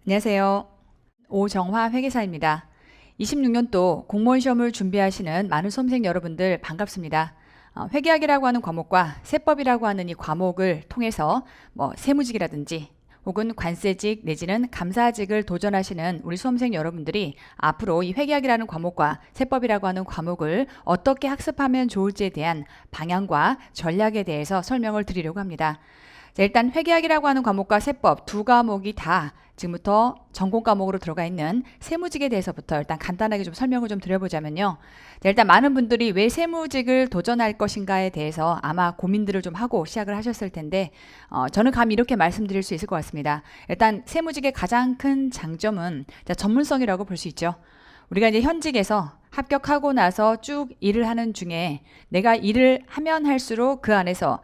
안녕하세요. 오정화 회계사입니다. 26년도 공무원 시험을 준비하시는 많은 수험생 여러분들 반갑습니다. 회계학이라고 하는 과목과 세법이라고 하는 이 과목을 통해서 세무직이라든지 혹은 관세직 내지는 감사직을 도전하시는 우리 수험생 여러분들이 앞으로 이 회계학이라는 과목과 세법이라고 하는 과목을 어떻게 학습하면 좋을지에 대한 방향과 전략에 대해서 설명을 드리려고 합니다. 자, 일단 회계학이라고 하는 과목과 세법 두 과목이 다 지금부터 전공 과목으로 들어가 있는 세무직에 대해서부터 일단 간단하게 좀 설명을 좀 드려보자면요. 자, 일단 많은 분들이 왜 세무직을 도전할 것인가에 대해서 아마 고민들을 좀 하고 시작을 하셨을 텐데 저는 감히 이렇게 말씀드릴 수 있을 것 같습니다. 일단 세무직의 가장 큰 장점은 전문성이라고 볼 수 있죠. 우리가 이제 현직에서 합격하고 나서 쭉 일을 하는 중에 내가 일을 하면 할수록 그 안에서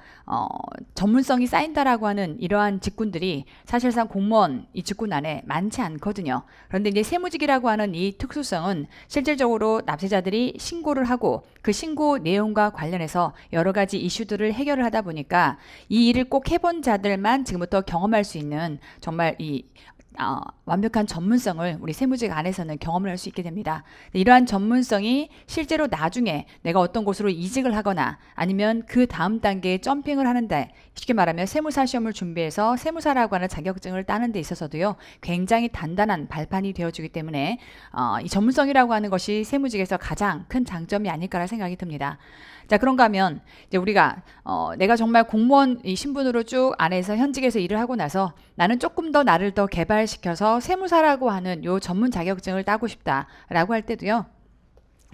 전문성이 쌓인다라고 하는 이러한 직군들이 사실상 공무원 이 직군 안에 많지 않거든요. 그런데 이제 세무직이라고 하는 이 특수성은 실질적으로 납세자들이 신고를 하고 그 신고 내용과 관련해서 여러 가지 이슈들을 해결을 하다 보니까 이 일을 꼭 해본 자들만 지금부터 경험할 수 있는 정말 이 완벽한 전문성을 우리 세무직 안에서는 경험을 할 수 있게 됩니다. 이러한 전문성이 실제로 나중에 내가 어떤 곳으로 이직을 하거나 아니면 그 다음 단계에 점핑을 하는데 쉽게 말하면 세무사 시험을 준비해서 세무사라고 하는 자격증을 따는 데 있어서도요 굉장히 단단한 발판이 되어주기 때문에 이 전문성이라고 하는 것이 세무직에서 가장 큰 장점이 아닐까라 생각이 듭니다. 자, 그런가 하면 이제 우리가 내가 정말 공무원 이 신분으로 쭉 안에서 현직에서 일을 하고 나서 나는 조금 더 나를 더 개발시켜서 세무사라고 하는 요 전문 자격증을 따고 싶다라고 할 때도요.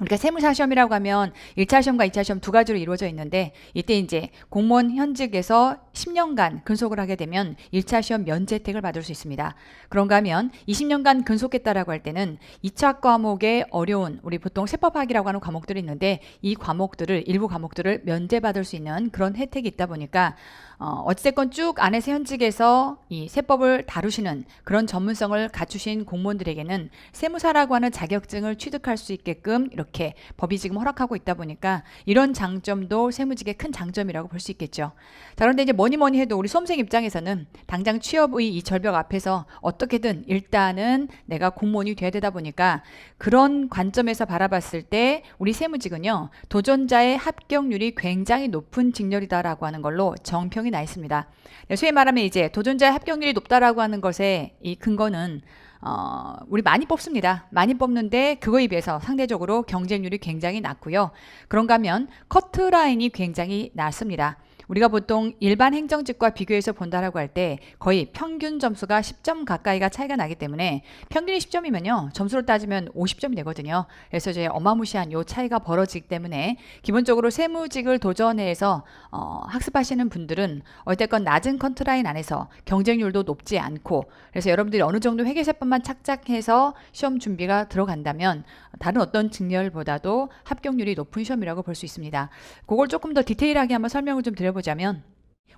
우리가 세무사 시험이라고 하면 1차 시험과 2차 시험 두 가지로 이루어져 있는데 이때 이제 공무원 현직에서 10년간 근속을 하게 되면 1차 시험 면제 혜택을 받을 수 있습니다. 그런가 하면 20년간 근속했다라고 할 때는 2차 과목에 어려운 우리 보통 세법학이라고 하는 과목들이 있는데 이 과목들을 일부 과목들을 면제받을 수 있는 그런 혜택이 있다 보니까 어찌됐건 쭉 안에서 현직에서 이 세법을 다루시는 그런 전문성을 갖추신 공무원들에게는 세무사라고 하는 자격증을 취득할 수 있게끔 이렇게 법이 지금 허락하고 있다 보니까 이런 장점도 세무직의 큰 장점이라고 볼 수 있겠죠. 자, 그런데 이제 뭐니 해도 우리 수험생 입장에서는 당장 취업의 이 절벽 앞에서 어떻게든 일단은 내가 공무원이 돼야 되다 보니까 그런 관점에서 바라봤을 때 우리 세무직은요 도전자의 합격률이 굉장히 높은 직렬이다라고 하는 걸로 정평이 나 있습니다. 소위 말하면 이제 도전자의 합격률이 높다라고 하는 것의 이 근거는 우리 많이 뽑습니다. 많이 뽑는데 그거에 비해서 상대적으로 경쟁률이 굉장히 낮고요. 그런가 하면 커트라인이 굉장히 낮습니다. 우리가 보통 일반 행정직과 비교해서 본다라고 할 때 거의 평균 점수가 10점 가까이가 차이가 나기 때문에 평균이 10점이면요 점수로 따지면 50점이 되거든요. 그래서 이제 어마무시한 요 차이가 벌어지기 때문에 기본적으로 세무직을 도전해서 학습하시는 분들은 어쨌건 낮은 커트라인 안에서 경쟁률도 높지 않고 그래서 여러분들이 어느 정도 회계세법만 착착해서 시험 준비가 들어간다면 다른 어떤 직렬보다도 합격률이 높은 시험이라고 볼 수 있습니다. 그걸 조금 더 디테일하게 한번 설명을 좀 드려보자면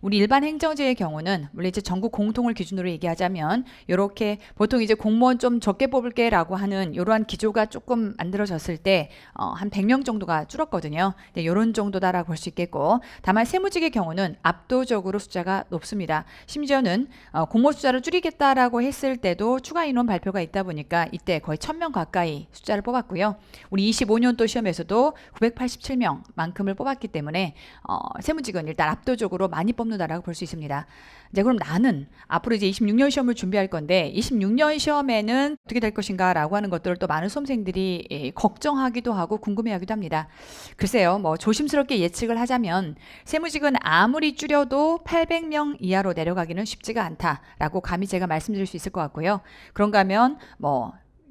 우리 일반 행정직의 경우는 원래 이제 전국 공통을 기준으로 얘기하자면 이렇게 보통 이제 공무원 좀 적게 뽑을게라고 하는 이러한 기조가 조금 만들어졌을 때 한 100명 정도가 줄었거든요. 이런 정도다라고 볼 수 있겠고 다만 세무직의 경우는 압도적으로 숫자가 높습니다. 심지어는 공무원 숫자를 줄이겠다라고 했을 때도 추가 인원 발표가 있다 보니까 이때 거의 1000명 가까이 숫자를 뽑았고요. 우리 25년도 시험에서도 987명만큼을 뽑았기 때문에 세무직은 일단 압도적으로 많이 뽑는다라고 볼 수 있습니다. 이제 그럼 나는 앞으로 이제 26년 시험을 준비할 건데 26년 시험에는 어떻게 될 것인가라고 하는 것들을 또 많은 수험생들이 걱정하기도 하고 궁금해하기도 합니다. 글쎄요, 조심스럽게 예측을 하자면 세무직은 아무리 줄여도 800명 이하로 내려가기는 쉽지가 않다라고 감히 제가 말씀드릴 수 있을 것 같고요. 그런가 하면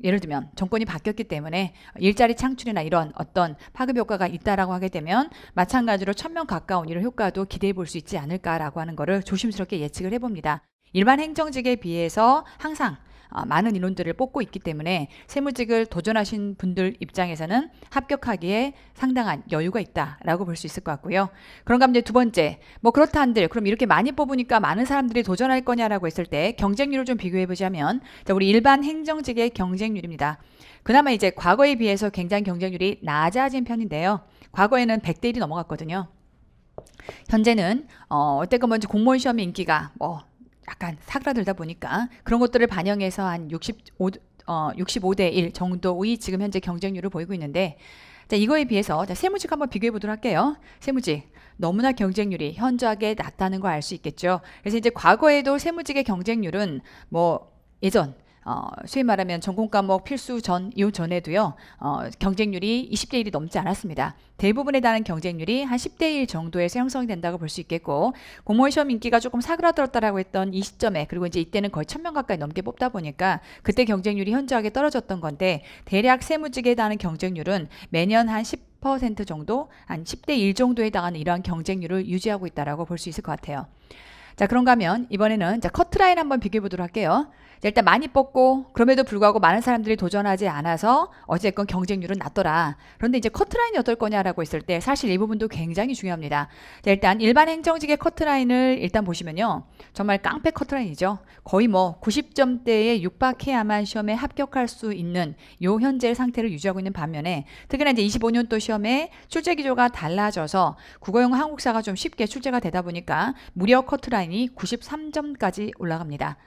예를 들면 정권이 바뀌었기 때문에 일자리 창출이나 이런 어떤 파급 효과가 있다라고 하게 되면 마찬가지로 1000명 가까운 이런 효과도 기대해 볼 수 있지 않을까라고 하는 거를 조심스럽게 예측을 해봅니다. 일반 행정직에 비해서 항상 많은 인원들을 뽑고 있기 때문에 세무직을 도전하신 분들 입장에서는 합격하기에 상당한 여유가 있다라고 볼 수 있을 것 같고요. 그런가 하면 이제 두 번째, 그렇다 한들 그럼 이렇게 많이 뽑으니까 많은 사람들이 도전할 거냐라고 했을 때 경쟁률을 좀 비교해 보자면 우리 일반 행정직의 경쟁률입니다. 그나마 이제 과거에 비해서 굉장히 경쟁률이 낮아진 편인데요. 과거에는 100대 1이 넘어갔거든요. 현재는 어쨌건 먼저 공무원 시험의 인기가 약간 사그라들다 보니까 그런 것들을 반영해서 한 65대 1 정도의 지금 현재 경쟁률을 보이고 있는데, 자, 이거에 비해서 세무직 한번 비교해 보도록 할게요. 세무직 너무나 경쟁률이 현저하게 낮다는 걸 알 수 있겠죠. 그래서 이제 과거에도 세무직의 경쟁률은 뭐 예전 소위 말하면 전공 과목 필수 이 전에도요, 경쟁률이 20대 1이 넘지 않았습니다. 대부분에 달하는 경쟁률이 한 10대 1 정도에서 형성이 된다고 볼 수 있겠고, 공무원 시험 인기가 조금 사그라들었다라고 했던 이 시점에, 그리고 이제 이때는 거의 1000명 가까이 넘게 뽑다 보니까 그때 경쟁률이 현저하게 떨어졌던 건데, 대략 세무직에 달하는 경쟁률은 매년 한 10% 정도, 한 10대 1 정도에 해당하는 이러한 경쟁률을 유지하고 있다라고 볼 수 있을 것 같아요. 자, 그런가 하면 이번에는 커트라인 한번 비교해 보도록 할게요. 자, 일단 많이 뽑고 그럼에도 불구하고 많은 사람들이 도전하지 않아서 어쨌건 경쟁률은 낮더라. 그런데 이제 커트라인이 어떨 거냐라고 했을 때 사실 이 부분도 굉장히 중요합니다. 자, 일단 일반 행정직의 커트라인을 일단 보시면요, 정말 깡패 커트라인이죠. 거의 뭐 90점대에 육박해야만 시험에 합격할 수 있는 요 현재 상태를 유지하고 있는 반면에, 특히나 이제 25년도 시험에 출제 기조가 달라져서 국어용 한국사가 좀 쉽게 출제가 되다 보니까 무려 커트라인이 93점까지 올라갑니다.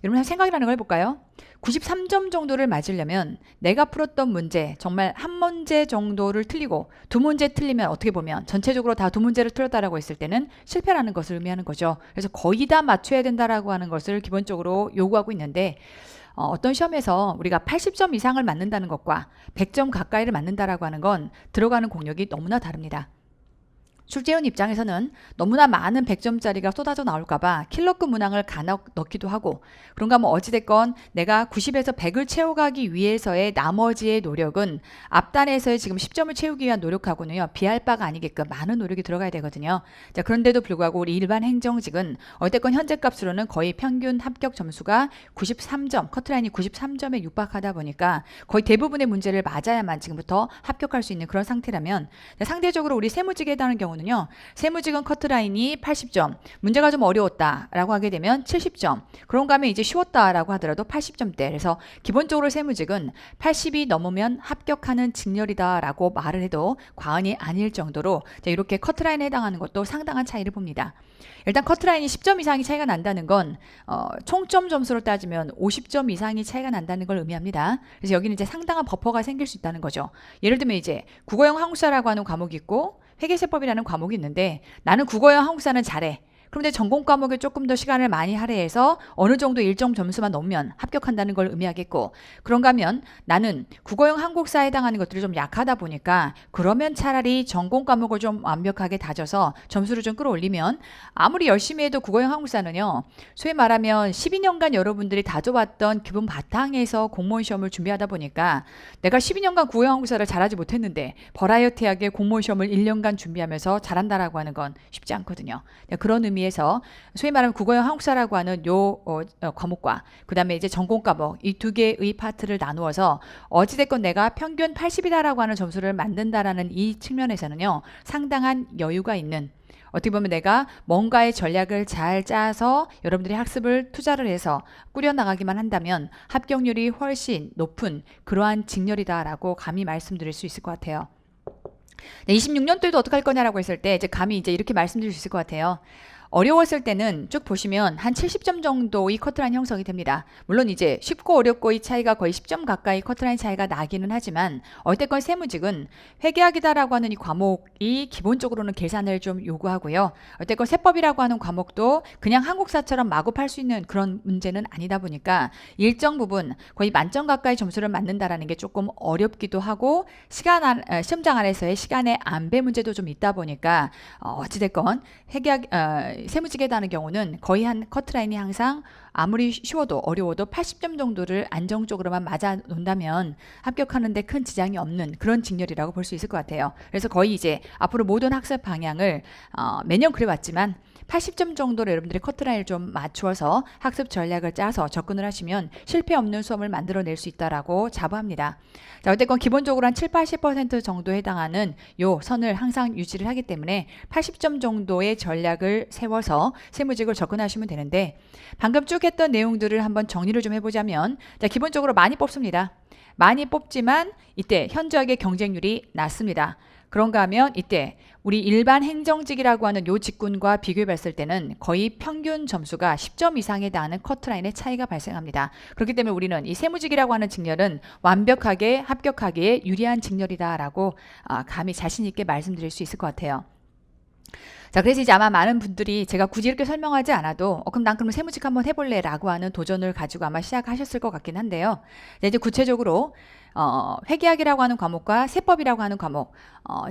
여러분 생각이라는 걸 해볼까요? 93점 정도를 맞으려면 내가 풀었던 문제 정말 한 문제 정도를 틀리고 두 문제 틀리면 어떻게 보면 전체적으로 다 두 문제를 틀렸다라고 했을 때는 실패라는 것을 의미하는 거죠. 그래서 거의 다 맞춰야 된다라고 하는 것을 기본적으로 요구하고 있는데, 어떤 시험에서 우리가 80점 이상을 맞는다는 것과 100점 가까이를 맞는다라고 하는 건 들어가는 공력이 너무나 다릅니다. 출제원 입장에서는 너무나 많은 100점짜리가 쏟아져 나올까봐 킬러급 문항을 간혹 넣기도 하고, 그런가 뭐 어찌됐건 내가 90에서 100을 채워가기 위해서의 나머지의 노력은 앞단에서의 지금 10점을 채우기 위한 노력하고는요, 비할 바가 아니게끔 많은 노력이 들어가야 되거든요. 자, 그런데도 불구하고 우리 일반 행정직은 어쨌건 현재 값으로는 거의 평균 합격 점수가 93점, 커트라인이 93점에 육박하다 보니까 거의 대부분의 문제를 맞아야만 지금부터 합격할 수 있는 그런 상태라면, 상대적으로 우리 세무직에 해당하는 경우는 세무직은 커트라인이 80점, 문제가 좀 어려웠다라고 하게 되면 70점, 그런가 하면 이제 쉬웠다라고 하더라도 80점대. 그래서 기본적으로 세무직은 80이 넘으면 합격하는 직렬이다라고 말을 해도 과언이 아닐 정도로 이렇게 커트라인에 해당하는 것도 상당한 차이를 봅니다. 일단 커트라인이 10점 이상이 차이가 난다는 건 총점 점수로 따지면 50점 이상이 차이가 난다는 걸 의미합니다. 그래서 여기는 이제 상당한 버퍼가 생길 수 있다는 거죠. 예를 들면 이제 국어형 한국사라고 하는 과목이 있고 회계세법이라는 과목이 있는데, 나는 국어형 한국사는 잘해. 그런데 전공 과목에 조금 더 시간을 많이 할애해서 어느 정도 일정 점수만 넘으면 합격한다는 걸 의미하겠고, 그런가 하면 나는 국어형 한국사에 해당하는 것들이 좀 약하다 보니까 그러면 차라리 전공 과목을 좀 완벽하게 다져서 점수를 좀 끌어올리면, 아무리 열심히 해도 국어형 한국사는요, 소위 말하면 12년간 여러분들이 다져왔던 기본 바탕에서 공무원 시험을 준비하다 보니까 내가 12년간 국어형 한국사를 잘하지 못했는데 버라이어티하게 공무원 시험을 1년간 준비하면서 잘한다라고 하는 건 쉽지 않거든요. 그런 의미에서 소위 말하면 국어형 한국사라고 하는 요 과목과 그 다음에 이제 전공 과목 이 두 개의 파트를 나누어서 어찌됐건 내가 평균 80이다라고 하는 점수를 만든다라는 이 측면에서는요, 상당한 여유가 있는, 어떻게 보면 내가 뭔가의 전략을 잘 짜서 여러분들이 학습을 투자를 해서 꾸려나가기만 한다면 합격률이 훨씬 높은 그러한 직렬이다라고 감히 말씀드릴 수 있을 것 같아요. 26년도에도 어떻게 할 거냐라고 했을 때 감히 이제 이렇게 말씀드릴 수 있을 것 같아요. 어려웠을 때는 쭉 보시면 한 70점 정도의 커트라인 형성이 됩니다. 물론 이제 쉽고 어렵고의 차이가 거의 10점 가까이 커트라인 차이가 나기는 하지만, 어쨌건 세무직은 회계학이다라고 하는 이 과목이 기본적으로는 계산을 좀 요구하고요. 어쨌건 세법이라고 하는 과목도 그냥 한국사처럼 마구 팔 수 있는 그런 문제는 아니다 보니까 일정 부분 거의 만점 가까이 점수를 맞는다라는 게 조금 어렵기도 하고, 시험장 안에서의 시간의 안배 문제도 좀 있다 보니까 어찌됐건 세무직에 해당하는 경우는 거의 한 커트라인이 항상 아무리 쉬워도 어려워도 80점 정도를 안정적으로만 맞아 놓는다면 합격하는데 큰 지장이 없는 그런 직렬이라고 볼 수 있을 것 같아요. 그래서 거의 이제 앞으로 모든 학습 방향을 매년 그래왔지만 80점 정도로 여러분들이 커트라인을 좀 맞추어서 학습 전략을 짜서 접근을 하시면 실패 없는 수험을 만들어낼 수 있다라고 자부합니다. 자, 어쨌건 기본적으로 한 7, 80% 정도에 해당하는 요 선을 항상 유지를 하기 때문에 80점 정도의 전략을 세워서 세무직을 접근하시면 되는데, 방금 쭉 했던 내용들을 한번 정리를 좀 해보자면, 자, 기본적으로 많이 뽑습니다. 많이 뽑지만 이때 현저하게 경쟁률이 낮습니다. 그런가 하면 이때 우리 일반 행정직이라고 하는 요 직군과 비교해 봤을 때는 거의 평균 점수가 10점 이상에 달하는 커트라인의 차이가 발생합니다. 그렇기 때문에 우리는 이 세무직이라고 하는 직렬은 완벽하게 합격하기에 유리한 직렬이다라고 감히 자신 있게 말씀드릴 수 있을 것 같아요. 자, 그래서 이제 아마 많은 분들이 제가 굳이 이렇게 설명하지 않아도 그럼 난 그럼 세무직 한번 해볼래 라고 하는 도전을 가지고 아마 시작하셨을 것 같긴 한데요. 이제 구체적으로 회계학이라고 하는 과목과 세법이라고 하는 과목,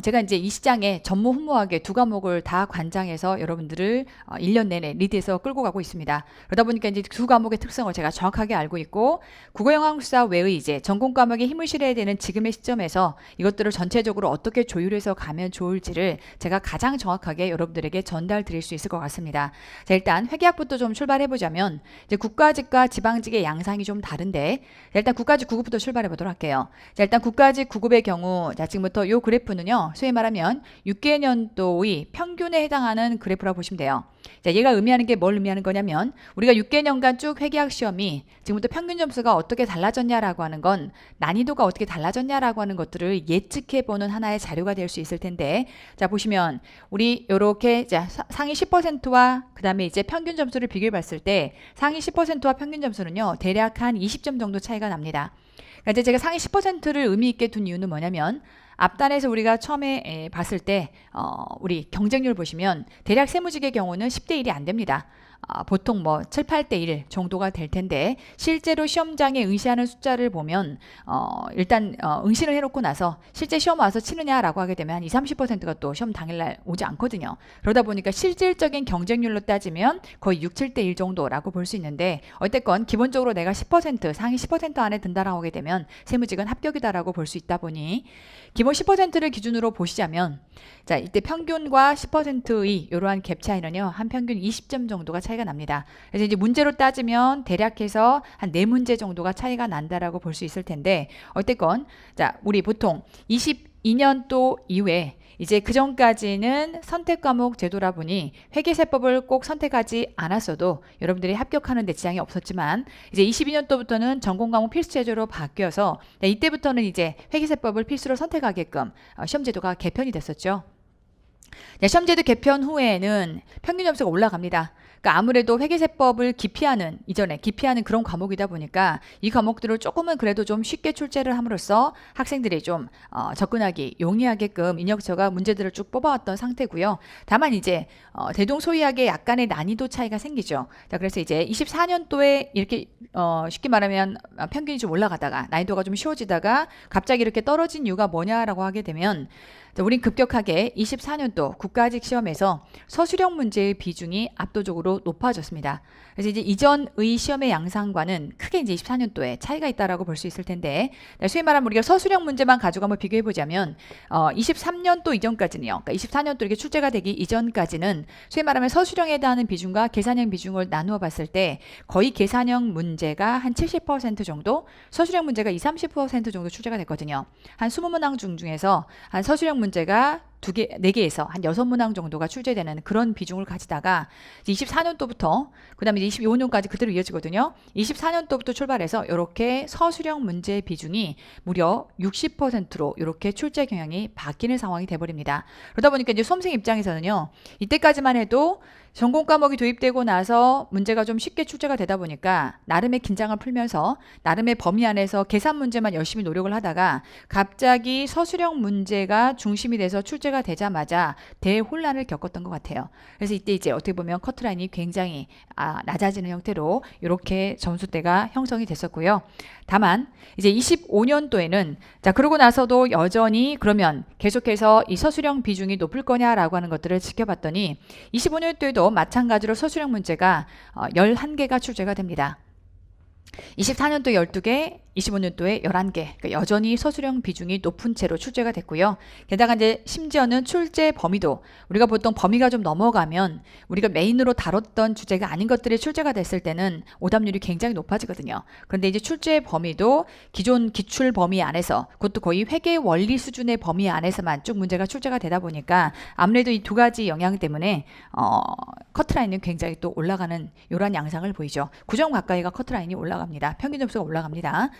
제가 이제 이 시장에 전무후무하게 두 과목을 다 관장해서 여러분들을 1년 내내 리드해서 끌고 가고 있습니다. 그러다 보니까 이제 두 과목의 특성을 제가 정확하게 알고 있고 국어영어학사 외의 이제 전공 과목에 힘을 실어야 되는 지금의 시점에서 이것들을 전체적으로 어떻게 조율해서 가면 좋을지를 제가 가장 정확하게 여러분들에게 전달 드릴 수 있을 것 같습니다. 자, 일단 회계학부터 좀 출발해 보자면 이제 국가직과 지방직의 양상이 좀 다른데 자, 일단 국가직 9급부터 출발해 보도록 할게요. 자, 일단 국가직 9급의 경우 자, 지금부터 이 그래프는요. 소위 말하면 6개년도의 평균에 해당하는 그래프라고 보시면 돼요. 자, 얘가 의미하는 게 뭘 의미하는 거냐면 우리가 6개년간 쭉 회계학 시험이 지금부터 평균 점수가 어떻게 달라졌냐라고 하는 건 난이도가 어떻게 달라졌냐라고 하는 것들을 예측해 보는 하나의 자료가 될 수 있을 텐데 자, 보시면 우리 요렇게 자, 상위 10%와 그다음에 이제 평균 점수를 비교해 봤을 때 상위 10%와 평균 점수는요. 대략 한 20점 정도 차이가 납니다. 그러니까 이제 제가 상위 10%를 의미 있게 둔 이유는 뭐냐면 앞단에서 우리가 처음에 봤을 때 우리 경쟁률 보시면 대략 세무직의 경우는 10대 1이 안 됩니다. 보통 뭐 7, 8대 1 정도가 될 텐데 실제로 시험장에 응시하는 숫자를 보면 일단 응시를 해놓고 나서 실제 시험 와서 치느냐라고 하게 되면 한 20, 30%가 또 시험 당일날 오지 않거든요. 그러다 보니까 실질적인 경쟁률로 따지면 거의 6, 7대 1 정도라고 볼 수 있는데 어쨌건 기본적으로 내가 10% 상위 10% 안에 든다라고 하게 되면 세무직은 합격이다라고 볼 수 있다 보니 기본 10%를 기준으로 보시자면 자, 이때 평균과 10%의 이러한 갭 차이는요. 한 평균 20점 정도가 차이가 납니다. 그래서 이제 문제로 따지면 대략해서 한 4문제 정도가 차이가 난다라고 볼 수 있을 텐데 어쨌건 자, 우리 보통 22년도 이후에 이제 그 전까지는 선택 과목 제도라 보니 회계세법을 꼭 선택하지 않았어도 여러분들이 합격하는 데 지장이 없었지만 이제 22년도부터는 전공 과목 필수 제도로 바뀌어서 이때부터는 이제 회계세법을 필수로 선택하게끔 시험 제도가 개편이 됐었죠. 시험제도 개편 후에는 평균 점수가 올라갑니다. 그러니까 아무래도 회계세법을 기피하는 그런 과목이다 보니까 이 과목들을 조금은 그래도 좀 쉽게 출제를 함으로써 학생들이 좀 접근하기 용이하게끔 인혁처가 문제들을 쭉 뽑아왔던 상태고요. 다만 이제 대동소이하게 약간의 난이도 차이가 생기죠. 자, 그래서 이제 24년도에 이렇게 쉽게 말하면 평균이 좀 올라가다가 난이도가 좀 쉬워지다가 갑자기 이렇게 떨어진 이유가 뭐냐라고 하게 되면 우린 급격하게 24년도 국가직 시험에서 서술형 문제의 비중이 압도적으로 높아졌습니다. 그래서 이제 이전의 시험의 양상과는 크게 이제 24년도에 차이가 있다라고 볼 수 있을 텐데, 소위 말하면 우리가 서술형 문제만 가지고 한번 비교해 보자면, 23년도 이전까지는요, 그러니까 24년도 이렇게 출제가 되기 이전까지는 소위 말하면 서술형에 해당하는 비중과 계산형 비중을 나누어 봤을 때 거의 계산형 문제가 한 70% 정도, 서술형 문제가 20, 30% 정도 출제가 됐거든요. 한 20문항 중에서 한 서술형 문제가 4개에서 한 6문항 정도가 출제되는 그런 비중을 가지다가 24년도부터 그 다음에 25년까지 그대로 이어지거든요. 24년도부터 출발해서 이렇게 서술형 문제 비중이 무려 60%로 이렇게 출제 경향이 바뀌는 상황이 돼버립니다. 그러다 보니까 이제 수험생 입장에서는요. 이때까지만 해도 전공 과목이 도입되고 나서 문제가 좀 쉽게 출제가 되다 보니까 나름의 긴장을 풀면서 나름의 범위 안에서 계산 문제만 열심히 노력을 하다가 갑자기 서술형 문제가 중심이 돼서 출제가 되자마자 대혼란을 겪었던 것 같아요. 그래서 이때 이제 어떻게 보면 커트라인이 굉장히 낮아지는 형태로 이렇게 점수대가 형성이 됐었고요. 다만 이제 25년도에는 자, 그러고 나서도 여전히 그러면 계속해서 이 서술형 비중이 높을 거냐라고 하는 것들을 지켜봤더니 25년도에도 마찬가지로 서술형 문제가 11개가 출제가 됩니다. 24년도에 12개, 25년도에 11개. 그러니까 여전히 서술형 비중이 높은 채로 출제가 됐고요. 게다가 이제 심지어는 출제 범위도 우리가 보통 범위가 좀 넘어가면 우리가 메인으로 다뤘던 주제가 아닌 것들이 출제가 됐을 때는 오답률이 굉장히 높아지거든요. 그런데 이제 출제 범위도 기존 기출 범위 안에서 그것도 거의 회계 원리 수준의 범위 안에서만 쭉 문제가 출제가 되다 보니까 아무래도 이 두 가지 영향 때문에 커트라인은 굉장히 또 올라가는 이러한 양상을 보이죠. 9점 가까이가 커트라인이 올라갑니다. 평균 점수가 올라갑니다.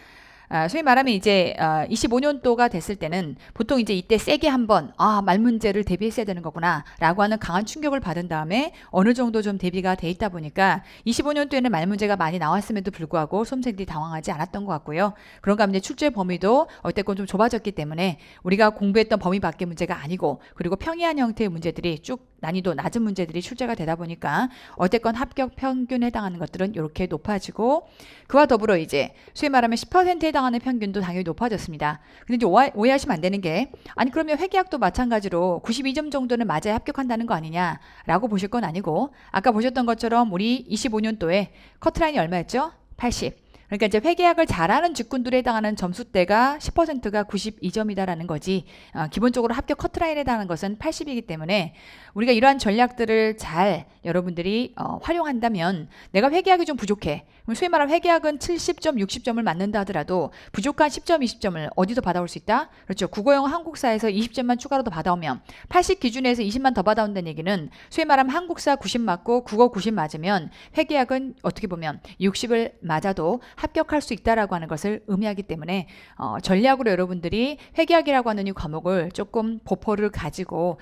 소위 말하면 이제 25년도가 됐을 때는 보통 이제 이때 세게 한번 말 문제를 대비했어야 되는 거구나 라고 하는 강한 충격을 받은 다음에 어느 정도 좀 대비가 돼 있다 보니까 25년도에는 말 문제가 많이 나왔음에도 불구하고 수험생들이 당황하지 않았던 것 같고요. 그런가 하면 이제 출제 범위도 어쨌건 좀 좁아졌기 때문에 우리가 공부했던 범위 밖의 문제가 아니고 그리고 평이한 형태의 문제들이 쭉 난이도 낮은 문제들이 출제가 되다 보니까 어쨌건 합격 평균에 해당하는 것들은 이렇게 높아지고 그와 더불어 이제 소위 말하면 10%에 해당하는 평균도 당연히 높아졌습니다. 근데 이제 오해하시면 안 되는 게 아니 그러면 회계학도 마찬가지로 92점 정도는 맞아야 합격한다는 거 아니냐라고 보실 건 아니고 아까 보셨던 것처럼 우리 25년도에 커트라인이 얼마였죠? 80. 그러니까 이제 회계학을 잘하는 직군들에 해당하는 점수대가 10%가 92점이다라는 거지 기본적으로 합격 커트라인에 해당하는 것은 80이기 때문에 우리가 이러한 전략들을 잘 여러분들이 활용한다면 내가 회계학이 좀 부족해. 그럼 소위 말하면 회계학은 70점, 60점을 맞는다 하더라도 부족한 10점, 20점을 어디서 받아올 수 있다? 그렇죠. 국어영어 한국사에서 20점만 추가로 더 받아오면 80 기준에서 20만 더 받아온다는 얘기는 소위 말하면 한국사 90 맞고 국어 90 맞으면 회계학은 어떻게 보면 60을 맞아도 합격할 수 있다라고 하는 것을 의미하기 때문에 전략으로 여러분들이 회계학이라고 하는 이 과목을 조금 보포를 가지고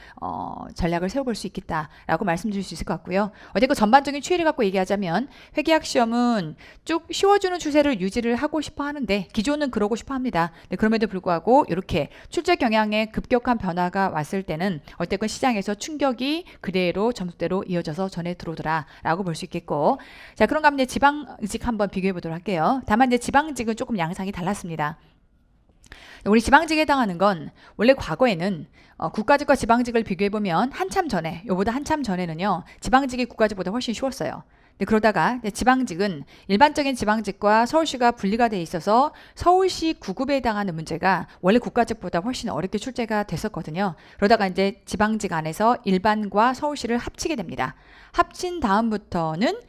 전략을 세워볼 수 있겠다라고 말씀드릴 수 있을 것 같고요. 어쨌든 전반적인 추이를 갖고 얘기하자면 회계학 시험은 쭉 쉬워주는 추세를 유지를 하고 싶어 하는데 기존은 그러고 싶어 합니다. 그럼에도 불구하고 이렇게 출제 경향에 급격한 변화가 왔을 때는 어쨌든 시장에서 충격이 그대로 점수대로 이어져서 전해 들어오더라라고 볼 수 있겠고 자 그런가 하면 이제 지방직 한번 비교해 보도록 할게요. 다만 이제 지방직은 조금 양상이 달랐습니다. 우리 지방직에 해당하는 건 원래 과거에는 국가직과 지방직을 비교해보면 한참 전에 요보다 한참 전에는요 지방직이 국가직보다 훨씬 쉬웠어요. 근데 그러다가 지방직은 일반적인 지방직과 서울시가 분리가 돼 있어서 서울시 9급에 해당하는 문제가 원래 국가직보다 훨씬 어렵게 출제가 됐었거든요. 그러다가 이제 지방직 안에서 일반과 서울시를 합치게 됩니다. 합친 다음부터는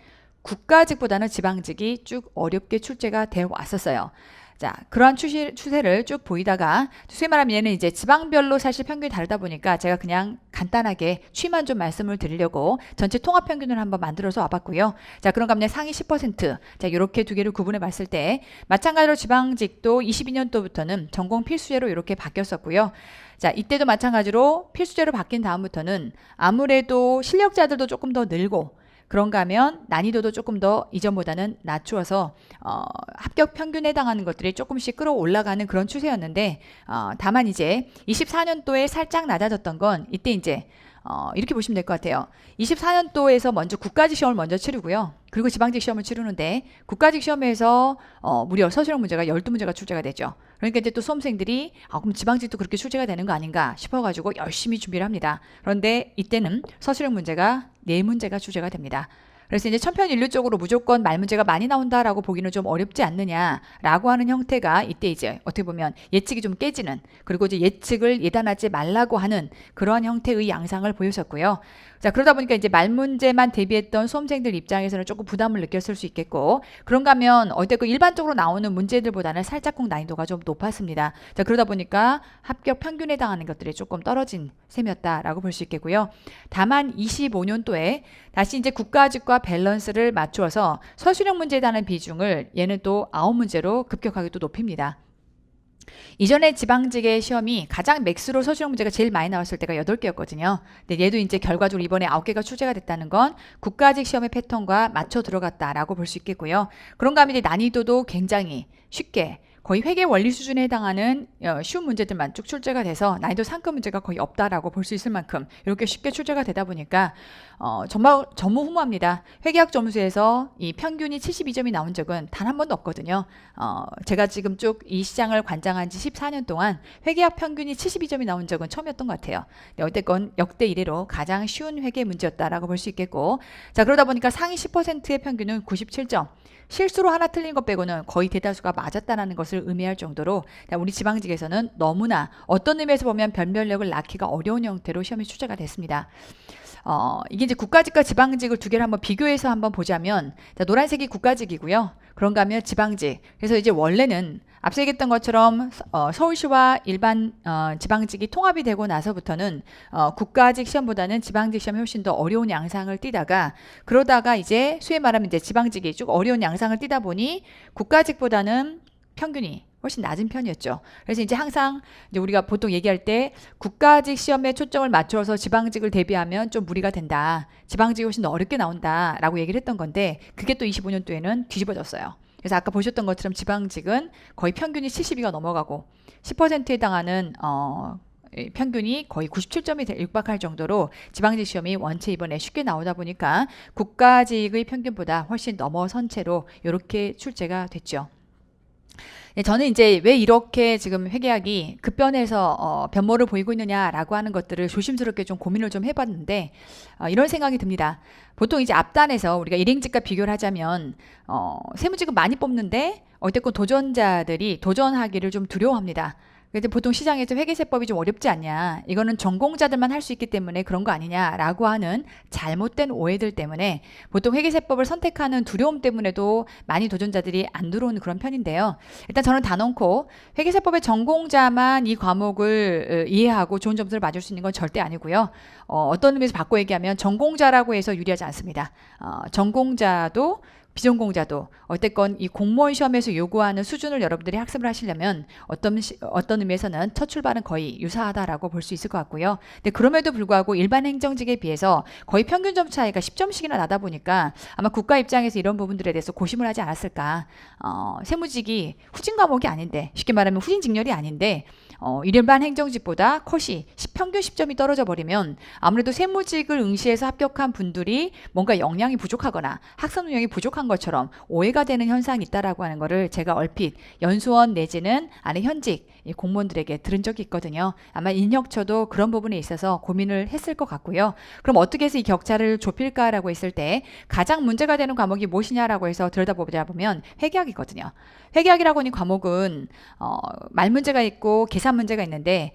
국가직보다는 지방직이 쭉 어렵게 출제가 되어 왔었어요. 자, 그러한 추세를 쭉 보이다가 소위 말하면 얘는 이제 지방별로 사실 평균이 다르다 보니까 제가 그냥 간단하게 추이만 좀 말씀을 드리려고 전체 통합 평균을 한번 만들어서 와봤고요. 자, 그런가 하면 상위 10%. 자, 이렇게 두 개를 구분해 봤을 때 마찬가지로 지방직도 22년도부터는 전공 필수제로 이렇게 바뀌었었고요. 자, 이때도 마찬가지로 필수제로 바뀐 다음부터는 아무래도 실력자들도 조금 더 늘고 그런가 하면 난이도도 조금 더 이전보다는 낮추어서 합격 평균에 해당하는 것들이 조금씩 끌어올라가는 그런 추세였는데 다만 이제 24년도에 살짝 낮아졌던 건 이때 이제 이렇게 보시면 될 것 같아요. 24년도에서 먼저 국가직 시험을 먼저 치르고요. 그리고 지방직 시험을 치르는데 국가직 시험에서 무려 서술형 문제가 12문제가 출제가 되죠. 그러니까 이제 또 수험생들이 그럼 지방직도 그렇게 출제가 되는 거 아닌가 싶어가지고 열심히 준비를 합니다. 그런데 이때는 서술형 문제가 4문제가 출제가 됩니다. 그래서 이제 천편일률적으로 무조건 말 문제가 많이 나온다라고 보기는 좀 어렵지 않느냐라고 하는 형태가 이때 이제 어떻게 보면 예측이 좀 깨지는 그리고 이제 예측을 예단하지 말라고 하는 그러한 형태의 양상을 보여줬고요. 자, 그러다 보니까 이제 말 문제만 대비했던 수험생들 입장에서는 조금 부담을 느꼈을 수 있겠고 그런가 하면 어쨌든 일반적으로 나오는 문제들보다는 살짝쿵 난이도가 좀 높았습니다. 자, 그러다 보니까 합격 평균에 해당하는 것들이 조금 떨어진 셈이었다라고 볼 수 있겠고요. 다만 25년도에 다시 이제 국가직과 밸런스를 맞추어서 서술형 문제에 대한 비중을 얘는 또 9문제로 급격하게 또 높입니다. 이전에 지방직의 시험이 가장 맥스로 서술형 문제가 제일 많이 나왔을 때가 8개였거든요. 근데 얘도 이제 결과적으로 이번에 9개가 출제가 됐다는 건 국가직 시험의 패턴과 맞춰 들어갔다라고 볼 수 있겠고요. 그런가 하면 이제 난이도도 굉장히 쉽게 거의 회계 원리 수준에 해당하는 쉬운 문제들만 쭉 출제가 돼서 난이도 상급 문제가 거의 없다라고 볼 수 있을 만큼 이렇게 쉽게 출제가 되다 보니까 정말 전무후무합니다. 회계학 점수에서 이 평균이 72점이 나온 적은 단 한 번도 없거든요. 제가 지금 쭉 이 시장을 관장한 지 14년 동안 회계학 평균이 72점이 나온 적은 처음이었던 것 같아요. 어쨌건 역대 이래로 가장 쉬운 회계 문제였다라고 볼 수 있겠고 자 그러다 보니까 상위 10%의 평균은 97점. 실수로 하나 틀린 것 빼고는 거의 대다수가 맞았다는 것을 의미할 정도로 우리 지방직에서는 너무나 어떤 의미에서 보면 변별력을 낳기가 어려운 형태로 시험이 출제가 됐습니다. 이게 이제 국가직과 지방직을 두 개를 한번 비교해서 한번 보자면 노란색이 국가직이고요. 그런가 하면 지방직. 그래서 이제 원래는 앞서 얘기했던 것처럼 서울시와 일반 지방직이 통합이 되고 나서부터는 국가직 시험보다는 지방직 시험이 훨씬 더 어려운 양상을 띠다가 그러다가 이제 소위 말하면 이제 지방직이 쭉 어려운 양상을 띠다 보니 국가직보다는 평균이 훨씬 낮은 편이었죠. 그래서 이제 항상 이제 우리가 보통 얘기할 때 국가직 시험에 초점을 맞춰서 지방직을 대비하면 좀 무리가 된다. 지방직이 훨씬 더 어렵게 나온다라고 얘기를 했던 건데 그게 또 25년도에는 뒤집어졌어요. 그래서 아까 보셨던 것처럼 지방직은 거의 평균이 72가 넘어가고 10%에 해당하는 평균이 거의 97점이 육박할 정도로 지방직 시험이 원체 이번에 쉽게 나오다 보니까 국가직의 평균보다 훨씬 넘어선 채로 이렇게 출제가 됐죠. 네, 저는 이제 왜 이렇게 지금 회계학이 급변해서 변모를 보이고 있느냐라고 하는 것들을 조심스럽게 좀 고민을 좀 해봤는데 이런 생각이 듭니다. 보통 이제 앞단에서 우리가 일행직과 비교를 하자면 세무직은 많이 뽑는데 어쨌건 도전자들이 도전하기를 좀 두려워합니다. 그래서 보통 시장에서 회계세법이 좀 어렵지 않냐, 이거는 전공자들만 할 수 있기 때문에 그런 거 아니냐라고 하는 잘못된 오해들 때문에 보통 회계세법을 선택하는 두려움 때문에도 많이 도전자들이 안 들어오는 그런 편인데요. 일단 저는 단언코 회계세법의 전공자만 이 과목을 이해하고 좋은 점수를 맞을 수 있는 건 절대 아니고요. 어떤 의미에서 바꿔 얘기하면 전공자라고 해서 유리하지 않습니다. 전공자도 비전공자도 어쨌건 이 공무원 시험에서 요구하는 수준을 여러분들이 학습을 하시려면 어떤 의미에서는 첫 출발은 거의 유사하다라고 볼 수 있을 것 같고요. 근데 그럼에도 불구하고 일반 행정직에 비해서 거의 평균 점 차이가 10점씩이나 나다 보니까 아마 국가 입장에서 이런 부분들에 대해서 고심을 하지 않았을까. 세무직이 후진 과목이 아닌데, 쉽게 말하면 후진 직렬이 아닌데 일반 행정직보다 컷이 평균 10점이 떨어져 버리면 아무래도 세무직을 응시해서 합격한 분들이 뭔가 역량이 부족하거나 학습 능력이 부족한 것처럼 오해가 되는 현상이 있다라고 하는 거를 제가 얼핏 연수원 내지는 안에 현직 공무원들에게 들은 적이 있거든요. 아마 인혁처도 그런 부분에 있어서 고민을 했을 것 같고요. 그럼 어떻게 해서 이 격차를 좁힐까라고 했을 때 가장 문제가 되는 과목이 무엇이냐라고 해서 들여다보자 보면 회계학이거든요. 회계학이라고 하는 과목은 말 문제가 있고 계산 문제가 있는데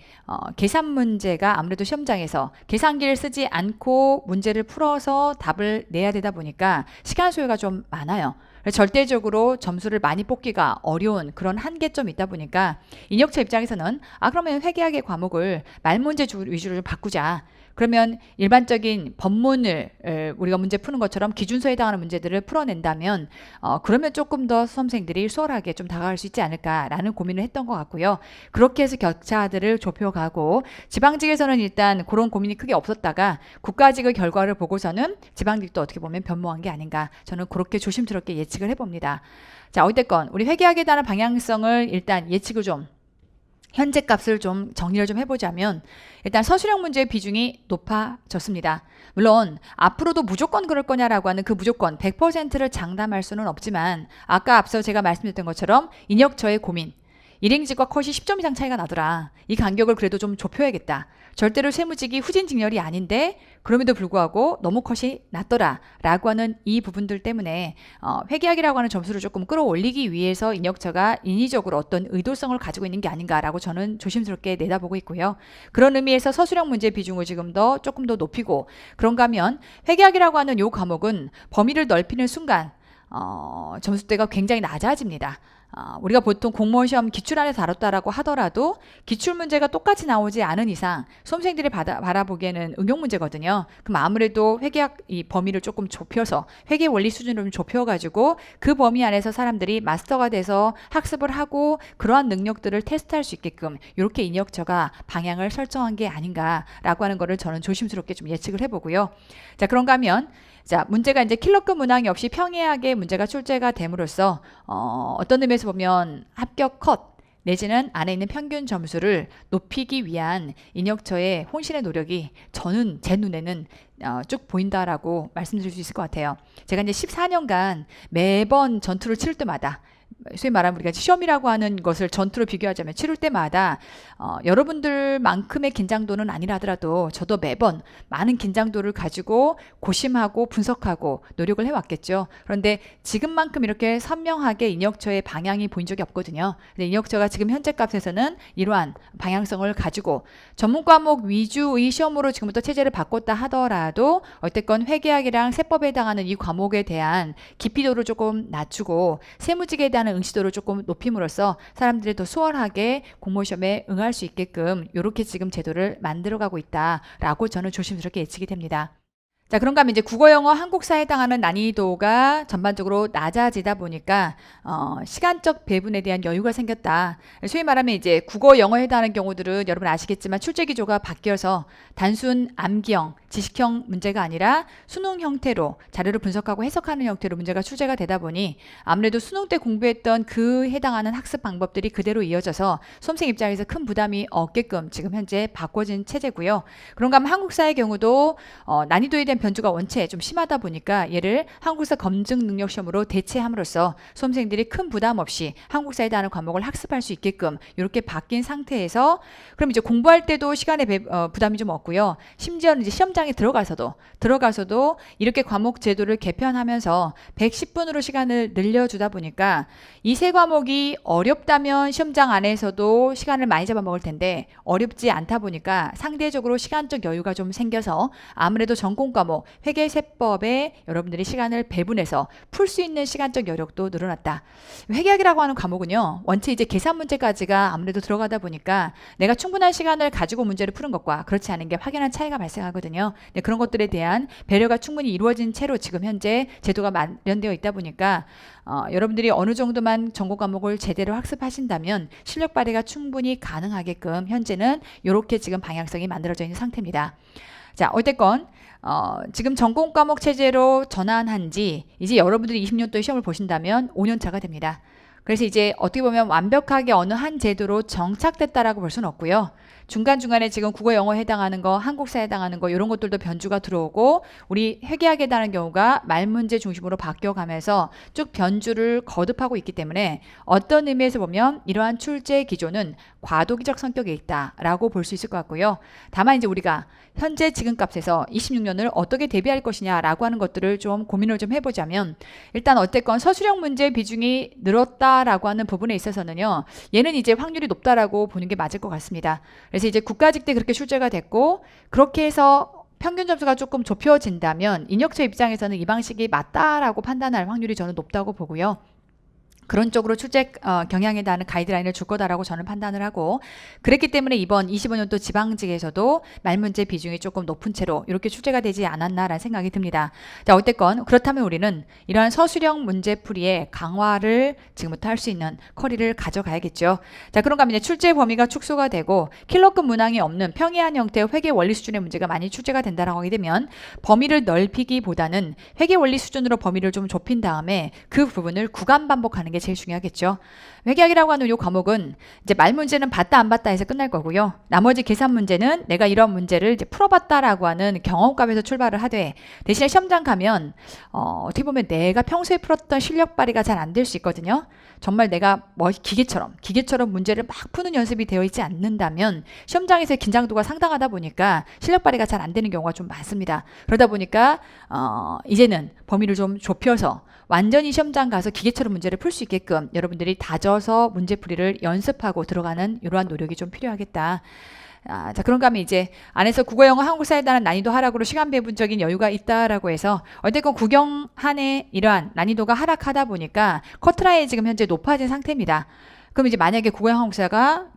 계산 문제가 아무래도 시험장에서 계산기를 쓰지 않고 문제를 풀어서 답을 내야 되다 보니까 시간 소요가 좀 많아요. 절대적으로 점수를 많이 뽑기가 어려운 그런 한계점이 있다 보니까 인혁처 입장에서는 그러면 회계학의 과목을 말 문제 위주로 좀 바꾸자. 그러면 일반적인 법문을 우리가 문제 푸는 것처럼 기준서에 해당하는 문제들을 풀어낸다면 그러면 조금 더 수험생들이 수월하게 좀 다가갈 수 있지 않을까라는 고민을 했던 것 같고요. 그렇게 해서 격차들을 좁혀가고 지방직에서는 일단 그런 고민이 크게 없었다가 국가직의 결과를 보고서는 지방직도 어떻게 보면 변모한 게 아닌가, 저는 그렇게 조심스럽게 예측을 해봅니다. 자, 어쨌건 우리 회계학에 대한 방향성을 일단 예측을 좀 현재 값을 좀 정리를 좀 해보자면 일단 서술형 문제의 비중이 높아졌습니다. 물론 앞으로도 무조건 그럴 거냐라고 하는 그 무조건 100%를 장담할 수는 없지만 아까 앞서 제가 말씀드렸던 것처럼 인혁처의 고민, 일행직과 컷이 10점 이상 차이가 나더라. 이 간격을 그래도 좀 좁혀야겠다. 절대로 세무직이 후진 직렬이 아닌데 그럼에도 불구하고 너무 컷이 낮더라 라고 하는 이 부분들 때문에 회계학이라고 하는 점수를 조금 끌어올리기 위해서 인혁처가 인위적으로 어떤 의도성을 가지고 있는 게 아닌가라고 저는 조심스럽게 내다보고 있고요. 그런 의미에서 서술형 문제 비중을 조금 더 높이고, 그런가 하면 회계학이라고 하는 이 과목은 범위를 넓히는 순간 점수대가 굉장히 낮아집니다. 우리가 보통 공무원 시험 기출안에 다뤘다라고 하더라도 기출 문제가 똑같이 나오지 않은 이상 수험생들이 바라보기에는 응용 문제거든요. 그럼 아무래도 회계학 이 범위를 조금 좁혀서 회계 원리 수준을 좀 좁혀가지고 그 범위 안에서 사람들이 마스터가 돼서 학습을 하고 그러한 능력들을 테스트할 수 있게끔 이렇게 인혁처가 방향을 설정한 게 아닌가라고 하는 거를 저는 조심스럽게 좀 예측을 해보고요. 자, 그런가 하면 자, 문제가 이제 킬러급 문항이 없이 평이하게 문제가 출제가 됨으로써 어떤 의미에서 보면 합격 컷 내지는 안에 있는 평균 점수를 높이기 위한 인혁처의 혼신의 노력이 저는 제 눈에는 쭉 보인다라고 말씀드릴 수 있을 것 같아요. 제가 이제 14년간 매번 전투를 치를 때마다, 소위 말하면 우리가 시험이라고 하는 것을 전투로 비교하자면 치를 때마다 여러분들만큼의 긴장도는 아니라 하더라도 저도 매번 많은 긴장도를 가지고 고심하고 분석하고 노력을 해왔겠죠. 그런데 지금만큼 이렇게 선명하게 인혁처의 방향이 보인 적이 없거든요. 근데 인혁처가 지금 현재 값에서는 이러한 방향성을 가지고 전문 과목 위주의 시험으로 지금부터 체제를 바꿨다 하더라도 어쨌건 회계학이랑 세법에 해당하는 이 과목에 대한 깊이도를 조금 낮추고 세무직에 대한 응시도를 조금 높임으로써 사람들이 더 수월하게 공무원 시험에 응할 수 있게끔 이렇게 지금 제도를 만들어가고 있다라고 저는 조심스럽게 예측이 됩니다. 자, 그런가 하면 이제 국어, 영어, 한국사에 해당하는 난이도가 전반적으로 낮아지다 보니까 시간적 배분에 대한 여유가 생겼다. 소위 말하면 이제 국어, 영어에 해당하는 경우들은 여러분 아시겠지만 출제 기조가 바뀌어서 단순 암기형, 지식형 문제가 아니라 수능 형태로 자료를 분석하고 해석하는 형태로 문제가 출제가 되다 보니 아무래도 수능 때 공부했던 그 해당하는 학습 방법들이 그대로 이어져서 수험생 입장에서 큰 부담이 없게끔 지금 현재 바꿔진 체제고요. 그런가 하면 한국사의 경우도 난이도에 대한 변주가 원체 좀 심하다 보니까 얘를 한국사 검증 능력 시험으로 대체함으로써 수험생들이 큰 부담 없이 한국사에 대한 과목을 학습할 수 있게끔 이렇게 바뀐 상태에서 그럼 이제 공부할 때도 시간에 부담이 좀 없고요. 심지어는 이제 시험장에 들어가서도 이렇게 과목 제도를 개편하면서 110분으로 시간을 늘려주다 보니까 이 세 과목이 어렵다면 시험장 안에서도 시간을 많이 잡아먹을 텐데 어렵지 않다 보니까 상대적으로 시간적 여유가 좀 생겨서 아무래도 전공 과목 회계세법에 여러분들이 시간을 배분해서 풀 수 있는 시간적 여력도 늘어났다. 회계학이라고 하는 과목은요, 원체 이제 계산 문제까지가 아무래도 들어가다 보니까 내가 충분한 시간을 가지고 문제를 푸는 것과 그렇지 않은 게 확연한 차이가 발생하거든요. 네, 그런 것들에 대한 배려가 충분히 이루어진 채로 지금 현재 제도가 마련되어 있다 보니까 여러분들이 어느 정도만 전공 과목을 제대로 학습하신다면 실력 발휘가 충분히 가능하게끔 현재는 이렇게 지금 방향성이 만들어져 있는 상태입니다. 자, 어쨌건 지금 전공 과목 체제로 전환한 지 이제 여러분들이 20년도에 시험을 보신다면 5년 차가 됩니다. 그래서 이제 어떻게 보면 완벽하게 어느 한 제도로 정착됐다라고 볼 수는 없고요. 중간중간에 지금 국어, 영어에 해당하는 거, 한국사에 해당하는 거 이런 것들도 변주가 들어오고 우리 회계학에 해당하는 경우가 말문제 중심으로 바뀌어가면서 쭉 변주를 거듭하고 있기 때문에 어떤 의미에서 보면 이러한 출제 기조는 과도기적 성격이 있다라고 볼 수 있을 것 같고요. 다만 이제 우리가 현재 지금 값에서 26년을 어떻게 대비할 것이냐라고 하는 것들을 좀 고민을 좀 해보자면 일단 어쨌건 서술형 문제 비중이 늘었다라고 하는 부분에 있어서는요. 얘는 이제 확률이 높다라고 보는 게 맞을 것 같습니다. 그래서 이제 국가직 때 그렇게 출제가 됐고 그렇게 해서 평균 점수가 조금 좁혀진다면 인혁처 입장에서는 이 방식이 맞다라고 판단할 확률이 저는 높다고 보고요. 그런 쪽으로 출제 경향에 대한 가이드라인을 줄 거다라고 저는 판단을 하고 그랬기 때문에 이번 25년도 지방직에서도 말문제 비중이 조금 높은 채로 이렇게 출제가 되지 않았나라는 생각이 듭니다. 자, 어쨌건 그렇다면 우리는 이러한 서술형 문제풀이의 강화를 지금부터 할 수 있는 커리를 가져가야겠죠. 자, 그런가 하면 이제 출제 범위가 축소가 되고 킬러급 문항이 없는 평이한 형태의 회계 원리 수준의 문제가 많이 출제가 된다라고 하게 되면 범위를 넓히기보다는 회계 원리 수준으로 범위를 좀 좁힌 다음에 그 부분을 구간 반복하는 게 제일 중요하겠죠. 회계학이라고 하는 이 과목은 이제 말 문제는 봤다 안 봤다 해서 끝날 거고요. 나머지 계산 문제는 내가 이런 문제를 이제 풀어봤다라고 하는 경험값에서 출발을 하되 대신에 시험장 가면 어떻게 보면 내가 평소에 풀었던 실력 발휘가 잘 안 될 수 있거든요. 정말 내가 기계처럼 문제를 막 푸는 연습이 되어 있지 않는다면 시험장에서의 긴장도가 상당하다 보니까 실력 발휘가 잘 안 되는 경우가 좀 많습니다. 그러다 보니까 이제는 범위를 좀 좁혀서 완전히 시험장 가서 기계처럼 문제를 풀 수 있게끔 여러분들이 다져서 문제풀이를 연습하고 들어가는 이러한 노력이 좀 필요하겠다. 자, 그런가 하면 이제 안에서 국어, 영어, 한국사에 대한 난이도 하락으로 시간 배분적인 여유가 있다라고 해서 어쨌건 국영한의 이러한 난이도가 하락하다 보니까 커트라인이 지금 현재 높아진 상태입니다. 그럼 이제 만약에 국어, 영어, 한국사가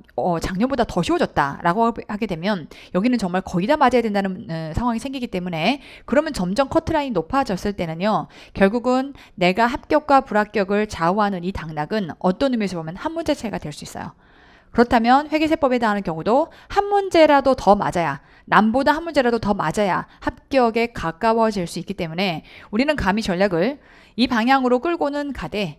작년보다 더 쉬워졌다라고 하게 되면 여기는 정말 거의 다 맞아야 된다는 상황이 생기기 때문에 그러면 점점 커트라인이 높아졌을 때는요. 결국은 내가 합격과 불합격을 좌우하는 이 당락은 어떤 의미에서 보면 한 문제 차이가 될 수 있어요. 그렇다면 회계세법에 대한 경우도 한 문제라도 더 맞아야 남보다 한 문제라도 더 맞아야 합격에 가까워질 수 있기 때문에 우리는 감히 전략을 이 방향으로 끌고는 가되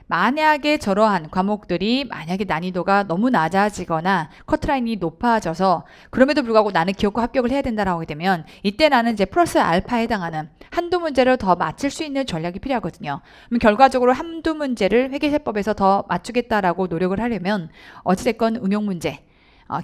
만약에 저러한 과목들이 만약에 난이도가 너무 낮아지거나 커트라인이 높아져서 그럼에도 불구하고 나는 기억과 합격을 해야 된다라고 하게 되면 이때 나는 이제 플러스 알파에 해당하는 한두 문제를 더 맞출 수 있는 전략이 필요하거든요. 그럼 결과적으로 한두 문제를 회계세법에서 더 맞추겠다라고 노력을 하려면 어찌됐건 응용 문제,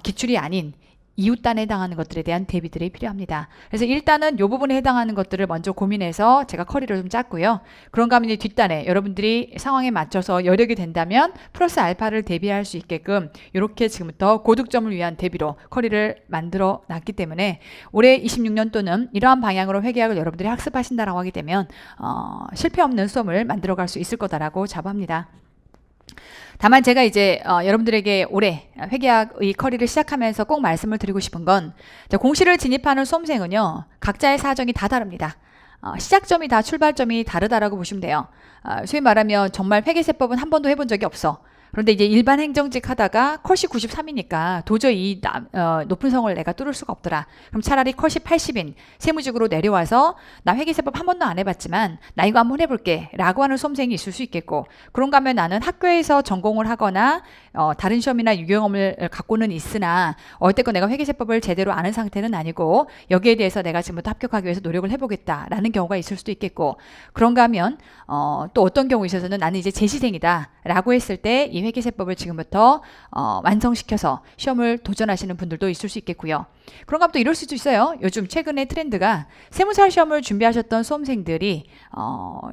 기출이 아닌 이웃단에 해당하는 것들에 대한 대비들이 필요합니다. 그래서 일단은 이 부분에 해당하는 것들을 먼저 고민해서 제가 커리를 좀 짰고요. 그런가 하면 이제 뒷단에 여러분들이 상황에 맞춰서 여력이 된다면 플러스 알파를 대비할 수 있게끔 이렇게 지금부터 고득점을 위한 대비로 커리를 만들어 놨기 때문에 올해 26년도는 이러한 방향으로 회계학을 여러분들이 학습하신다라고 하게 되면 실패 없는 수험을 만들어갈 수 있을 거다라고 자부합니다. 다만 제가 이제 여러분들에게 올해 회계학의 커리를 시작하면서 꼭 말씀을 드리고 싶은 건 공시를 진입하는 수험생은요 각자의 사정이 다 다릅니다. 시작점이 다 출발점이 다르다라고 보시면 돼요. 소위 말하면 정말 회계세법은 한 번도 해본 적이 없어. 그런데 이제 일반 행정직 하다가 컷이 93이니까 도저히 이 높은 성을 내가 뚫을 수가 없더라. 그럼 차라리 컷이 80인 세무직으로 내려와서 나 회계세법 한 번도 안 해봤지만 나 이거 한번 해볼게 라고 하는 수험생이 있을 수 있겠고, 그런가 하면 나는 학교에서 전공을 하거나 다른 시험이나 유경험을 갖고는 있으나 어쨌건 내가 회계세법을 제대로 아는 상태는 아니고 여기에 대해서 내가 지금부터 합격하기 위해서 노력을 해보겠다라는 경우가 있을 수도 있겠고, 그런가 하면 또 어떤 경우에 있어서는 나는 이제 재시생이다 라고 했을 때 이 회계세법을 지금부터 완성시켜서 시험을 도전하시는 분들도 있을 수 있겠고요. 그런가 하면 또 이럴 수도 있어요. 요즘 최근에 트렌드가 세무사 시험을 준비하셨던 수험생들이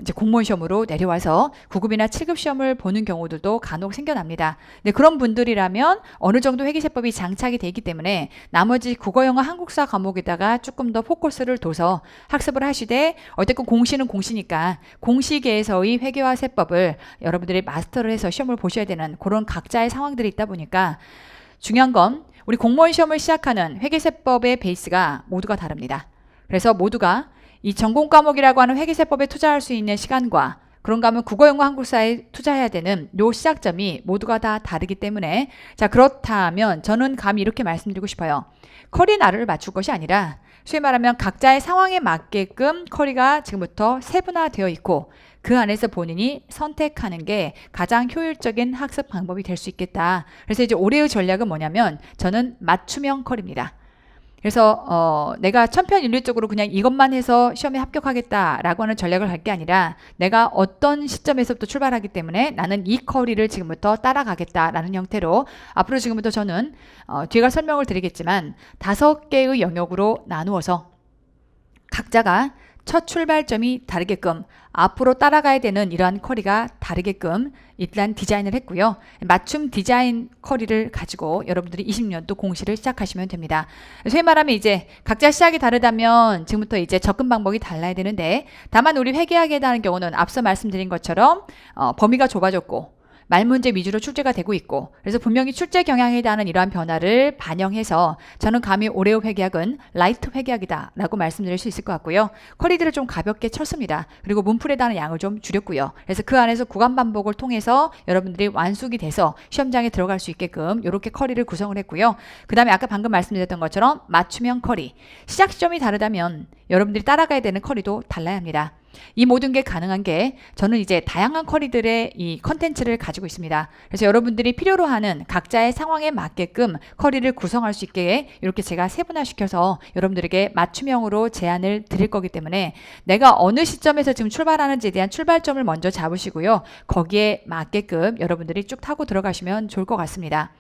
이제 공무원 시험으로 내려와서 9급이나 7급 시험을 보는 경우들도 간혹 생겨납니다. 근데 그런 분들이라면 어느 정도 회계세법이 장착이 되기 때문에 나머지 국어, 영어, 한국사 과목에다가 조금 더 포커스를 둬서 학습을 하시되, 어쨌든 공시는 공시니까 공시계에서의 회계와 세법을 여러분들이 마스터를 해서 시험을 보셔야 되는 그런 각자의 상황들이 있다 보니까 중요한 건 우리 공무원 시험을 시작하는 회계세법의 베이스가 모두가 다릅니다. 그래서 모두가 이 전공 과목이라고 하는 회계세법에 투자할 수 있는 시간과 그런가 하면 국어, 영어, 한국사에 투자해야 되는 요 시작점이 모두가 다 다르기 때문에, 자 그렇다면 저는 감히 이렇게 말씀드리고 싶어요. 커리 나를 맞출 것이 아니라 소위 말하면 각자의 상황에 맞게끔 커리가 지금부터 세분화되어 있고 그 안에서 본인이 선택하는 게 가장 효율적인 학습 방법이 될 수 있겠다. 그래서 이제 올해의 전략은 뭐냐면 저는 맞춤형 커리입니다. 그래서 내가 천편일률적으로 그냥 이것만 해서 시험에 합격하겠다라고 하는 전략을 갈 게 아니라 내가 어떤 시점에서부터 출발하기 때문에 나는 이 커리를 지금부터 따라가겠다라는 형태로 앞으로 지금부터 저는 뒤가 설명을 드리겠지만 5개의 영역으로 나누어서 각자가 첫 출발점이 다르게끔 앞으로 따라가야 되는 이러한 커리가 다르게끔 일단 디자인을 했고요. 맞춤 디자인 커리를 가지고 여러분들이 20년도 공시를 시작하시면 됩니다. 소위 말하면 이제 각자 시작이 다르다면 지금부터 이제 접근 방법이 달라야 되는데, 다만 우리 회계학에 대한 경우는 앞서 말씀드린 것처럼 범위가 좁아졌고 말문제 위주로 출제가 되고 있고, 그래서 분명히 출제 경향에 대한 이러한 변화를 반영해서 저는 감히 올해의 회계학은 라이트 회계학이다 라고 말씀드릴 수 있을 것 같고요. 커리들을 좀 가볍게 쳤습니다. 그리고 문풀에 대한 양을 좀 줄였고요. 그래서 그 안에서 구간 반복을 통해서 여러분들이 완숙이 돼서 시험장에 들어갈 수 있게끔 이렇게 커리를 구성을 했고요. 그 다음에 아까 방금 말씀드렸던 것처럼 맞춤형 커리, 시작 시점이 다르다면 여러분들이 따라가야 되는 커리도 달라야 합니다. 이 모든 게 가능한 게 저는 이제 다양한 커리들의 이 컨텐츠를 가지고 있습니다. 그래서 여러분들이 필요로 하는 각자의 상황에 맞게끔 커리를 구성할 수 있게 이렇게 제가 세분화시켜서 여러분들에게 맞춤형으로 제안을 드릴 거기 때문에 내가 어느 시점에서 지금 출발하는지에 대한 출발점을 먼저 잡으시고요. 거기에 맞게끔 여러분들이 쭉 타고 들어가시면 좋을 것 같습니다.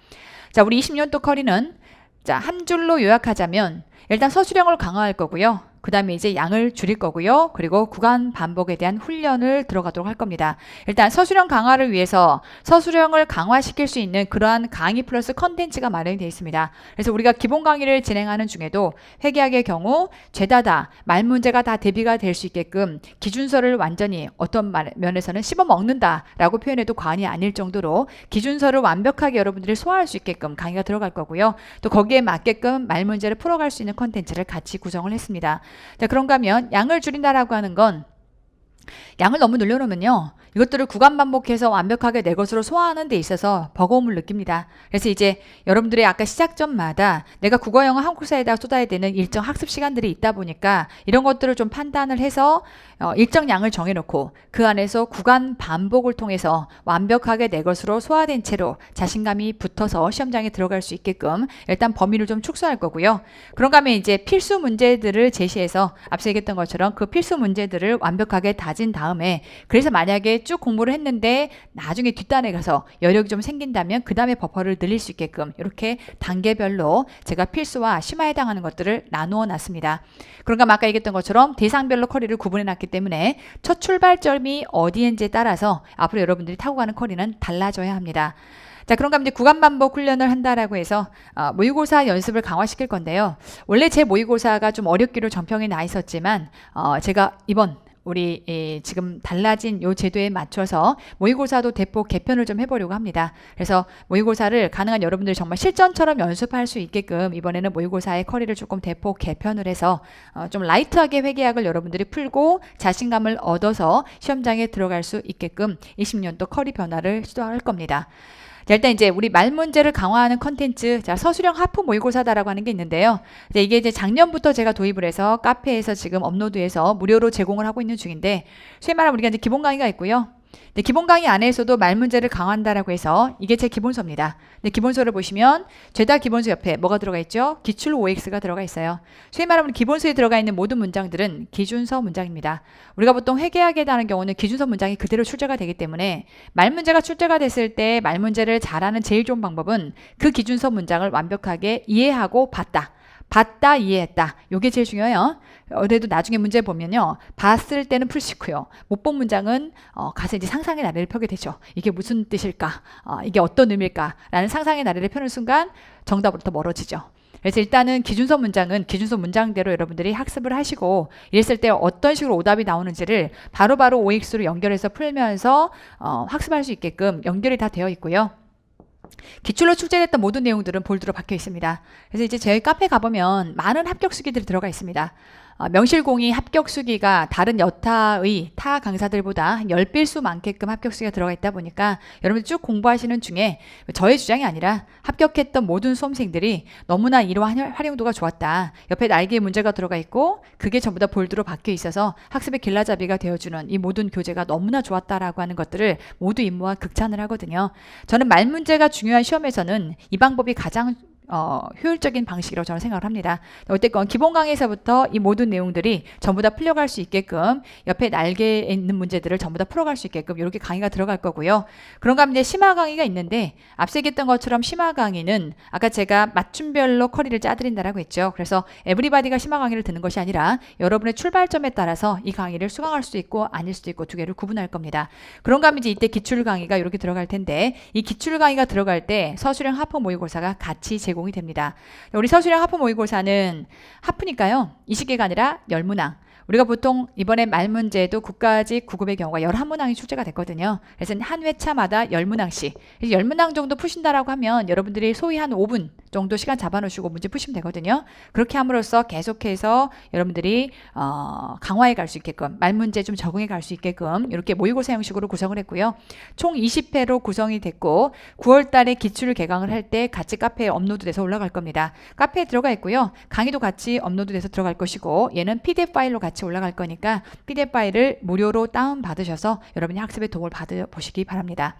자, 우리 20년도 커리는 자, 한 줄로 요약하자면 일단 서술형을 강화할 거고요. 그 다음에 이제 양을 줄일 거고요. 그리고 구간 반복에 대한 훈련을 들어가도록 할 겁니다. 일단 서술형 강화를 위해서 서술형을 강화시킬 수 있는 그러한 강의 플러스 컨텐츠가 마련이 되어 있습니다. 그래서 우리가 기본 강의를 진행하는 중에도 회계학의 경우 죄다 말문제가 다 대비가 될 수 있게끔 기준서를 완전히 어떤 면에서는 씹어먹는다라고 표현해도 과언이 아닐 정도로 기준서를 완벽하게 여러분들이 소화할 수 있게끔 강의가 들어갈 거고요. 또 거기에 맞게끔 말문제를 풀어갈 수 있는 컨텐츠를 같이 구성을 했습니다. 자, 그런가 하면 양을 줄인다라고 하는 건 양을 너무 늘려놓으면요. 이것들을 구간 반복해서 완벽하게 내 것으로 소화하는 데 있어서 버거움을 느낍니다. 그래서 이제 여러분들의 아까 시작점마다 내가 국어, 영어, 한국사에다 쏟아야 되는 일정 학습 시간들이 있다 보니까 이런 것들을 좀 판단을 해서 일정 양을 정해놓고 그 안에서 구간 반복을 통해서 완벽하게 내 것으로 소화된 채로 자신감이 붙어서 시험장에 들어갈 수 있게끔 일단 범위를 좀 축소할 거고요. 그런가 하면 이제 필수 문제들을 제시해서 앞서 얘기했던 것처럼 그 필수 문제들을 완벽하게 다진 다음에, 그래서 만약에 쭉 공부를 했는데 나중에 뒷단에 가서 여력이 좀 생긴다면 그 다음에 버퍼를 늘릴 수 있게끔 이렇게 단계별로 제가 필수와 심화에 해당하는 것들을 나누어 놨습니다. 그런가 아까 얘기했던 것처럼 대상별로 커리를 구분해 놨기 때문에 첫 출발점이 어디인지에 따라서 앞으로 여러분들이 타고 가는 커리는 달라져야 합니다. 자, 그런가 하면 이제 구간 반복 훈련을 한다라고 해서 모의고사 연습을 강화시킬 건데요. 원래 제 모의고사가 좀 어렵기로 전평이 나 있었지만 제가 이번 우리 지금 달라진 요 제도에 맞춰서 모의고사도 대폭 개편을 좀 해보려고 합니다. 그래서 모의고사를 가능한 여러분들이 정말 실전처럼 연습할 수 있게끔 이번에는 모의고사의 커리를 조금 대폭 개편을 해서 좀 라이트하게 회계학을 여러분들이 풀고 자신감을 얻어서 시험장에 들어갈 수 있게끔 20년도 커리 변화를 시도할 겁니다. 자, 일단 이제 우리 말 문제를 강화하는 컨텐츠, 자, 서술형 하프 모의고사다라고 하는 게 있는데요. 이게 이제 작년부터 제가 도입을 해서 카페에서 지금 업로드해서 무료로 제공을 하고 있는 중인데, 소위 말하면 우리가 이제 기본 강의가 있고요. 근데 기본 강의 안에서도 말 문제를 강화한다라고 해서 이게 제 기본서입니다. 근데 기본서를 보시면 죄다 기본서 옆에 뭐가 들어가 있죠? 기출 OX가 들어가 있어요. 소위 말하면 기본서에 들어가 있는 모든 문장들은 기준서 문장입니다. 우리가 보통 회계학에 대한 경우는 기준서 문장이 그대로 출제가 되기 때문에 말 문제가 출제가 됐을 때 말 문제를 잘하는 제일 좋은 방법은 그 기준서 문장을 완벽하게 이해하고 봤다, 이해했다. 요게 제일 중요해요. 그래도 나중에 문제 보면요. 봤을 때는 풀시고요. 못 본 문장은 가서 이제 상상의 나래를 펴게 되죠. 이게 무슨 뜻일까? 이게 어떤 의미일까? 라는 상상의 나래를 펴는 순간 정답으로부터 멀어지죠. 그래서 일단은 기준서 문장은 기준서 문장대로 여러분들이 학습을 하시고 이랬을 때 어떤 식으로 오답이 나오는지를 바로바로 OX로 연결해서 풀면서 학습할 수 있게끔 연결이 다 되어 있고요. 기출로 출제됐던 모든 내용들은 볼드로 박혀 있습니다. 그래서 이제 저희 카페 가보면 많은 합격 수기들이 들어가 있습니다. 명실공히 합격 수기가 다른 여타의 타 강사들보다 한 10배수 많게끔 합격 수기가 들어가 있다 보니까 여러분들 쭉 공부하시는 중에 저의 주장이 아니라 합격했던 모든 수험생들이 너무나 이러한 활용도가 좋았다. 옆에 날개에 문제가 들어가 있고 그게 전부 다 볼드로 박혀 있어서 학습의 길라잡이가 되어주는 이 모든 교재가 너무나 좋았다라고 하는 것들을 모두 임무와 극찬을 하거든요. 저는 말 문제가 중요한 시험에서는 이 방법이 가장 효율적인 방식이라고 저는 생각을 합니다. 어쨌건 기본 강의에서부터 이 모든 내용들이 전부 다 풀려갈 수 있게끔 옆에 날개에 있는 문제들을 전부 다 풀어갈 수 있게끔 이렇게 강의가 들어갈 거고요. 그런가 하면 이제 심화 강의가 있는데 앞서 얘기했던 것처럼 심화 강의는 아까 제가 맞춤별로 커리를 짜드린다라고 했죠. 그래서 에브리바디가 심화 강의를 듣는 것이 아니라 여러분의 출발점에 따라서 이 강의를 수강할 수도 있고 아닐 수도 있고 두 개를 구분할 겁니다. 그런가 하면 이제 이때 기출 강의가 이렇게 들어갈 텐데 이 기출 강의가 들어갈 때 서술형 하프 모의고사가 같이 제공이 됩니다. 우리 서술형 하프 모의고사는 하프니까요. 20개가 아니라 10문항. 우리가 보통 이번에 말 문제도 국가직 9급의 경우가 11문항이 출제가 됐거든요. 그래서 한 회차마다 10문항씩. 10문항 정도 푸신다라고 하면 여러분들이 소위 한 5분 정도 시간 잡아놓으시고 문제 푸시면 되거든요. 그렇게 함으로써 계속해서 여러분들이 강화해 갈 수 있게끔 말 문제 좀 적응해 갈 수 있게끔 이렇게 모의고사 형식으로 구성을 했고요. 총 20회로 구성이 됐고 9월 달에 기출 개강을 할 때 같이 카페에 업로드돼서 올라갈 겁니다. 카페에 들어가 있고요. 강의도 같이 업로드돼서 들어갈 것이고 얘는 PDF 파일로 같이 올라갈 거니까 PDF 파일을 무료로 다운 받으셔서 여러분이 학습에 도움을 받아보시기 바랍니다.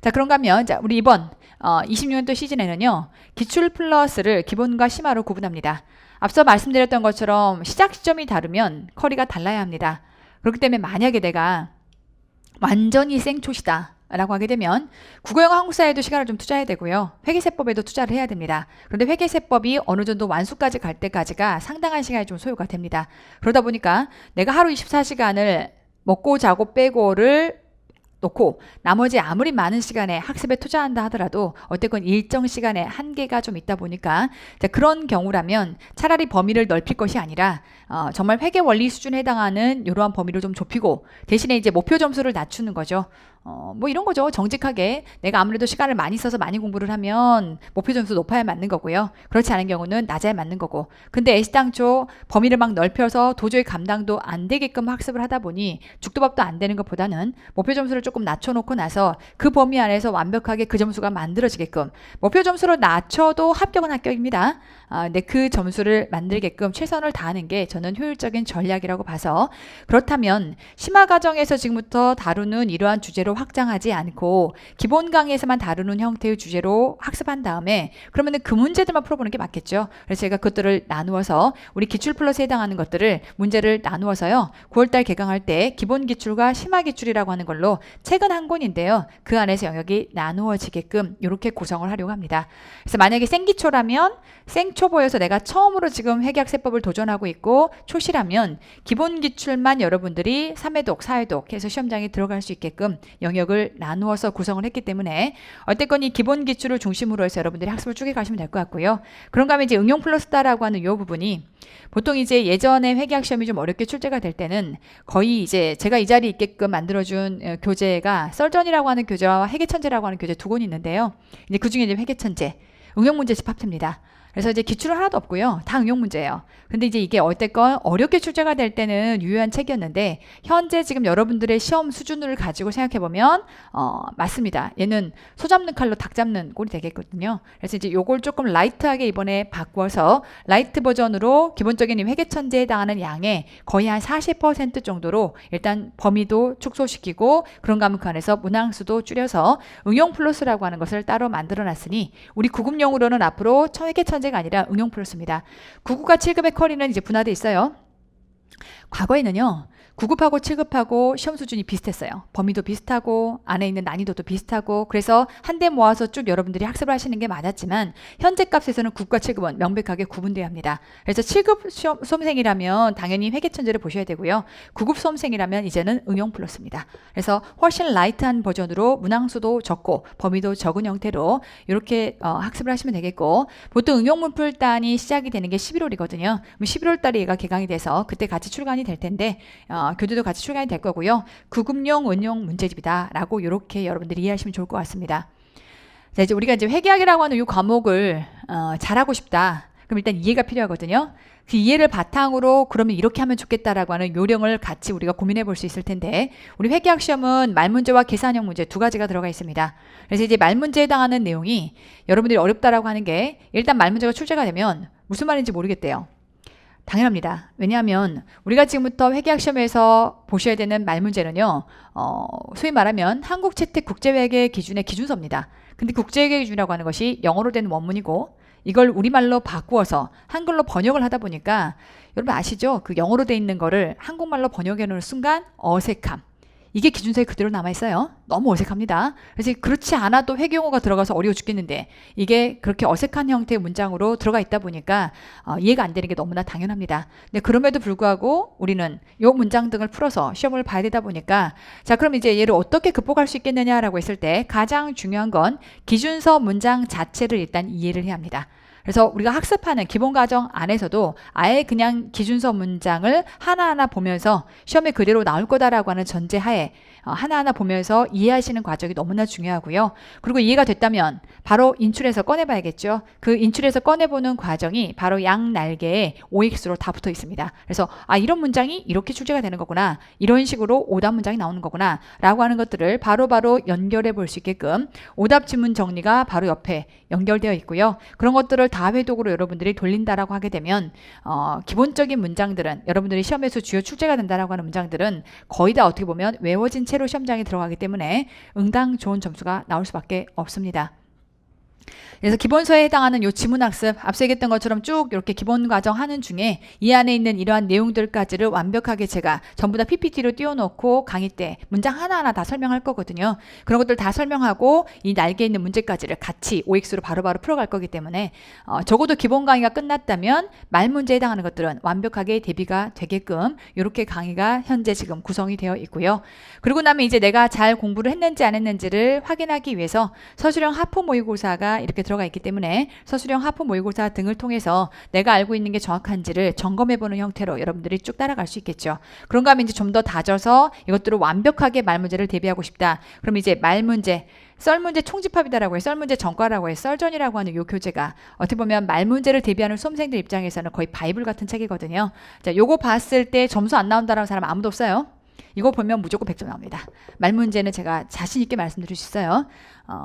자, 그런가 하면 자, 우리 이번 26년도 시즌에는요. 기출 플러스를 기본과 심화로 구분합니다. 앞서 말씀드렸던 것처럼 시작 시점이 다르면 커리가 달라야 합니다. 그렇기 때문에 만약에 내가 완전히 생초시다 라고 하게 되면 국어영어 한국사에도 시간을 좀 투자해야 되고요. 회계세법에도 투자를 해야 됩니다. 그런데 회계세법이 어느 정도 완수까지 갈 때까지가 상당한 시간이 좀 소요가 됩니다. 그러다 보니까 내가 하루 24시간을 먹고 자고 빼고를 놓고 나머지 아무리 많은 시간에 학습에 투자한다 하더라도 어쨌건 일정 시간에 한계가 좀 있다 보니까 그런 경우라면 차라리 범위를 넓힐 것이 아니라 정말 회계 원리 수준에 해당하는 이러한 범위를 좀 좁히고 대신에 이제 목표 점수를 낮추는 거죠. 뭐 이런 거죠. 정직하게 내가 아무래도 시간을 많이 써서 많이 공부를 하면 목표 점수 높아야 맞는 거고요. 그렇지 않은 경우는 낮아야 맞는 거고. 근데 애시당초 범위를 막 넓혀서 도저히 감당도 안 되게끔 학습을 하다 보니 죽도밥도 안 되는 것보다는 목표 점수를 조금 낮춰놓고 나서 그 범위 안에서 완벽하게 그 점수가 만들어지게끔 목표 점수를 낮춰도 합격은 합격입니다. 근데 그 점수를 만들게끔 최선을 다하는 게 저는 효율적인 전략이라고 봐서 그렇다면 심화 과정에서 지금부터 다루는 이러한 주제로 확장하지 않고 기본 강의에서만 다루는 형태의 주제로 학습한 다음에 그러면은 그 문제들만 풀어보는 게 맞겠죠. 그래서 제가 그것들을 나누어서 우리 기출 플러스에 해당하는 것들을 문제를 나누어서요. 9월달 개강할 때 기본 기출과 심화 기출이라고 하는 걸로 책은 한 권인데요. 그 안에서 영역이 나누어지게끔 이렇게 구성을 하려고 합니다. 그래서 만약에 생기초라면 생초 초보여서 내가 처음으로 지금 회계학세법을 도전하고 있고 초시라면 기본 기출만 여러분들이 3회독, 4회독 해서 시험장에 들어갈 수 있게끔 영역을 나누어서 구성을 했기 때문에 어쨌건 이 기본 기출을 중심으로 해서 여러분들이 학습을 쭉 가시면 될 것 같고요. 그런가 하면 이제 응용 플러스다라고 하는 이 부분이 보통 이제 예전에 회계학 시험이 좀 어렵게 출제가 될 때는 거의 이제 제가 이 자리에 있게끔 만들어준 교재가 썰전이라고 하는 교재와 회계천재라고 하는 교재 두 권이 있는데요. 이제 그 중에 이제 회계천재, 응용문제집 합체입니다. 그래서 이제 기출은 하나도 없고요. 다 응용 문제예요. 근데 이제 이게 어쨌건 어렵게 출제가 될 때는 유효한 책이었는데 현재 지금 여러분들의 시험 수준을 가지고 생각해보면 맞습니다. 얘는 소 잡는 칼로 닭 잡는 꼴이 되겠거든요. 그래서 이제 요걸 조금 라이트하게 이번에 바꾸어서 라이트 버전으로 기본적인 회계천재에 해당하는 양의 거의 한 40% 정도로 일단 범위도 축소시키고 그런가 하면 그 안에서 문항수도 줄여서 응용 플러스라고 하는 것을 따로 만들어놨으니 우리 구급용으로는 앞으로 회계천재가 아니라 응용 플러스입니다. 9급과 7급의 쿼리는 이제 분화되어 있어요. 과거에는요. 9급하고 7급하고 시험 수준이 비슷했어요. 범위도 비슷하고 안에 있는 난이도도 비슷하고 그래서 한데 모아서 쭉 여러분들이 학습을 하시는 게 맞았지만 현재 값에서는 9급과 7급은 명백하게 구분되어야 합니다. 그래서 7급 수험생이라면 당연히 회계천재를 보셔야 되고요. 9급 수험생이라면 이제는 응용 플러스입니다. 그래서 훨씬 라이트한 버전으로 문항수도 적고 범위도 적은 형태로 이렇게 학습을 하시면 되겠고 보통 응용문풀단이 시작이 되는 게 11월이거든요. 그럼 11월 달에 얘가 개강이 돼서 그때 같이 출간이 될 텐데 교재도 같이 출간이 될 거고요. 구급용 응용 문제집이다 라고 이렇게 여러분들이 이해하시면 좋을 것 같습니다. 자, 이제 우리가 이제 회계학이라고 하는 이 과목을 잘하고 싶다. 그럼 일단 이해가 필요하거든요. 그 이해를 바탕으로 그러면 이렇게 하면 좋겠다라고 하는 요령을 같이 우리가 고민해 볼 수 있을 텐데 우리 회계학 시험은 말문제와 계산형 문제 두 가지가 들어가 있습니다. 그래서 이제 말문제에 해당하는 내용이 여러분들이 어렵다라고 하는 게 일단 말문제가 출제가 되면 무슨 말인지 모르겠대요. 당연합니다. 왜냐하면 우리가 지금부터 회계학 시험에서 보셔야 되는 말문제는요. 소위 말하면 한국채택 국제회계 기준의 기준서입니다. 근데 국제회계 기준이라고 하는 것이 영어로 된 원문이고 이걸 우리말로 바꾸어서 한글로 번역을 하다 보니까 여러분 아시죠? 그 영어로 돼 있는 거를 한국말로 번역해 놓는 순간 어색함. 이게 기준서에 그대로 남아있어요. 너무 어색합니다. 그래서 그렇지 않아도 회계용어가 들어가서 어려워 죽겠는데 이게 그렇게 어색한 형태의 문장으로 들어가 있다 보니까 이해가 안 되는 게 너무나 당연합니다. 근데 그럼에도 불구하고 우리는 이 문장 등을 풀어서 시험을 봐야 되다 보니까 자 그럼 이제 얘를 어떻게 극복할 수 있겠느냐라고 했을 때 가장 중요한 건 기준서 문장 자체를 일단 이해를 해야 합니다. 그래서 우리가 학습하는 기본 과정 안에서도 아예 그냥 기준서 문장을 하나하나 보면서 시험에 그대로 나올 거다라고 하는 전제하에 하나하나 보면서 이해하시는 과정이 너무나 중요하고요. 그리고 이해가 됐다면 바로 인출해서 꺼내봐야겠죠. 그 인출해서 꺼내보는 과정이 바로 양 날개에 OX로 다 붙어 있습니다. 그래서 이런 문장이 이렇게 출제가 되는 거구나. 이런 식으로 오답 문장이 나오는 거구나. 라고 하는 것들을 바로바로 연결해 볼 수 있게끔 오답 지문 정리가 바로 옆에 연결되어 있고요. 그런 것들을 다 회독으로 여러분들이 돌린다라고 하게 되면 기본적인 문장들은 여러분들이 시험에서 주요 출제가 된다라고 하는 문장들은 거의 다 어떻게 보면 외워진 채로 시험장에 들어가기 때문에 응당 좋은 점수가 나올 수밖에 없습니다. 그래서 기본서에 해당하는 요 지문학습 앞서 얘기했던 것처럼 쭉 이렇게 기본 과정 하는 중에 이 안에 있는 이러한 내용들까지를 완벽하게 제가 전부 다 PPT로 띄워놓고 강의 때 문장 하나하나 다 설명할 거거든요. 그런 것들 다 설명하고 이 날개에 있는 문제까지를 같이 OX로 바로바로 풀어갈 거기 때문에 적어도 기본 강의가 끝났다면 말 문제에 해당하는 것들은 완벽하게 대비가 되게끔 이렇게 강의가 현재 지금 구성이 되어 있고요. 그리고 나면 이제 내가 잘 공부를 했는지 안 했는지를 확인하기 위해서 서술형 하프 모의고사가 이렇게 들어가 있기 때문에 서술형 하프 모의고사 등을 통해서 내가 알고 있는 게 정확한지를 점검해보는 형태로 여러분들이 쭉 따라갈 수 있겠죠. 그런가 하면 이제 좀 더 다져서 이것들을 완벽하게 말문제를 대비하고 싶다. 그럼 이제 말문제, 썰문제 총집합이다라고 해 썰문제 전과라고 해 썰전이라고 하는 요 교재가 어떻게 보면 말문제를 대비하는 수험생들 입장에서는 거의 바이블 같은 책이거든요. 자, 요거 봤을 때 점수 안 나온다라는 사람 아무도 없어요. 이거 보면 무조건 100점 나옵니다. 말문제는 제가 자신 있게 말씀드릴 수 있어요.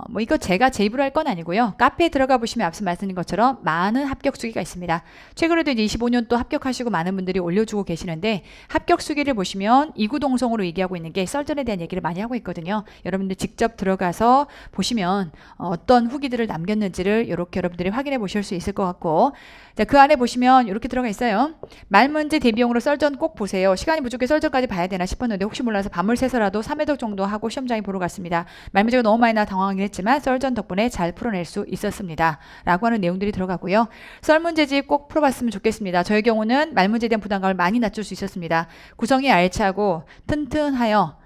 뭐 이거 제가 제 입으로 할 건 아니고요. 카페에 들어가 보시면 앞서 말씀드린 것처럼 많은 합격 수기가 있습니다. 최근에도 이제 25년 또 합격하시고 많은 분들이 올려주고 계시는데 합격 수기를 보시면 이구동성으로 얘기하고 있는 게 썰전에 대한 얘기를 많이 하고 있거든요. 여러분들 직접 들어가서 보시면 어떤 후기들을 남겼는지를 이렇게 여러분들이 확인해 보실 수 있을 것 같고 자, 그 안에 보시면 이렇게 들어가 있어요. 말문제 대비용으로 썰전 꼭 보세요. 시간이 부족해 썰전까지 봐야 되나 싶었는데 혹시 몰라서 밤을 새서라도 3회독 정도 하고 시험장에 보러 갔습니다. 말문제가 너무 많이 나 당황 당황하긴 했지만 썰전 덕분에 잘 풀어낼 수 있었습니다. 라고 하는 내용들이 들어가고요. 썰 문제집 꼭 풀어봤으면 좋겠습니다. 저의 경우는 말 문제에 대한 부담감을 많이 낮출 수 있었습니다. 구성이 알차고 튼튼하여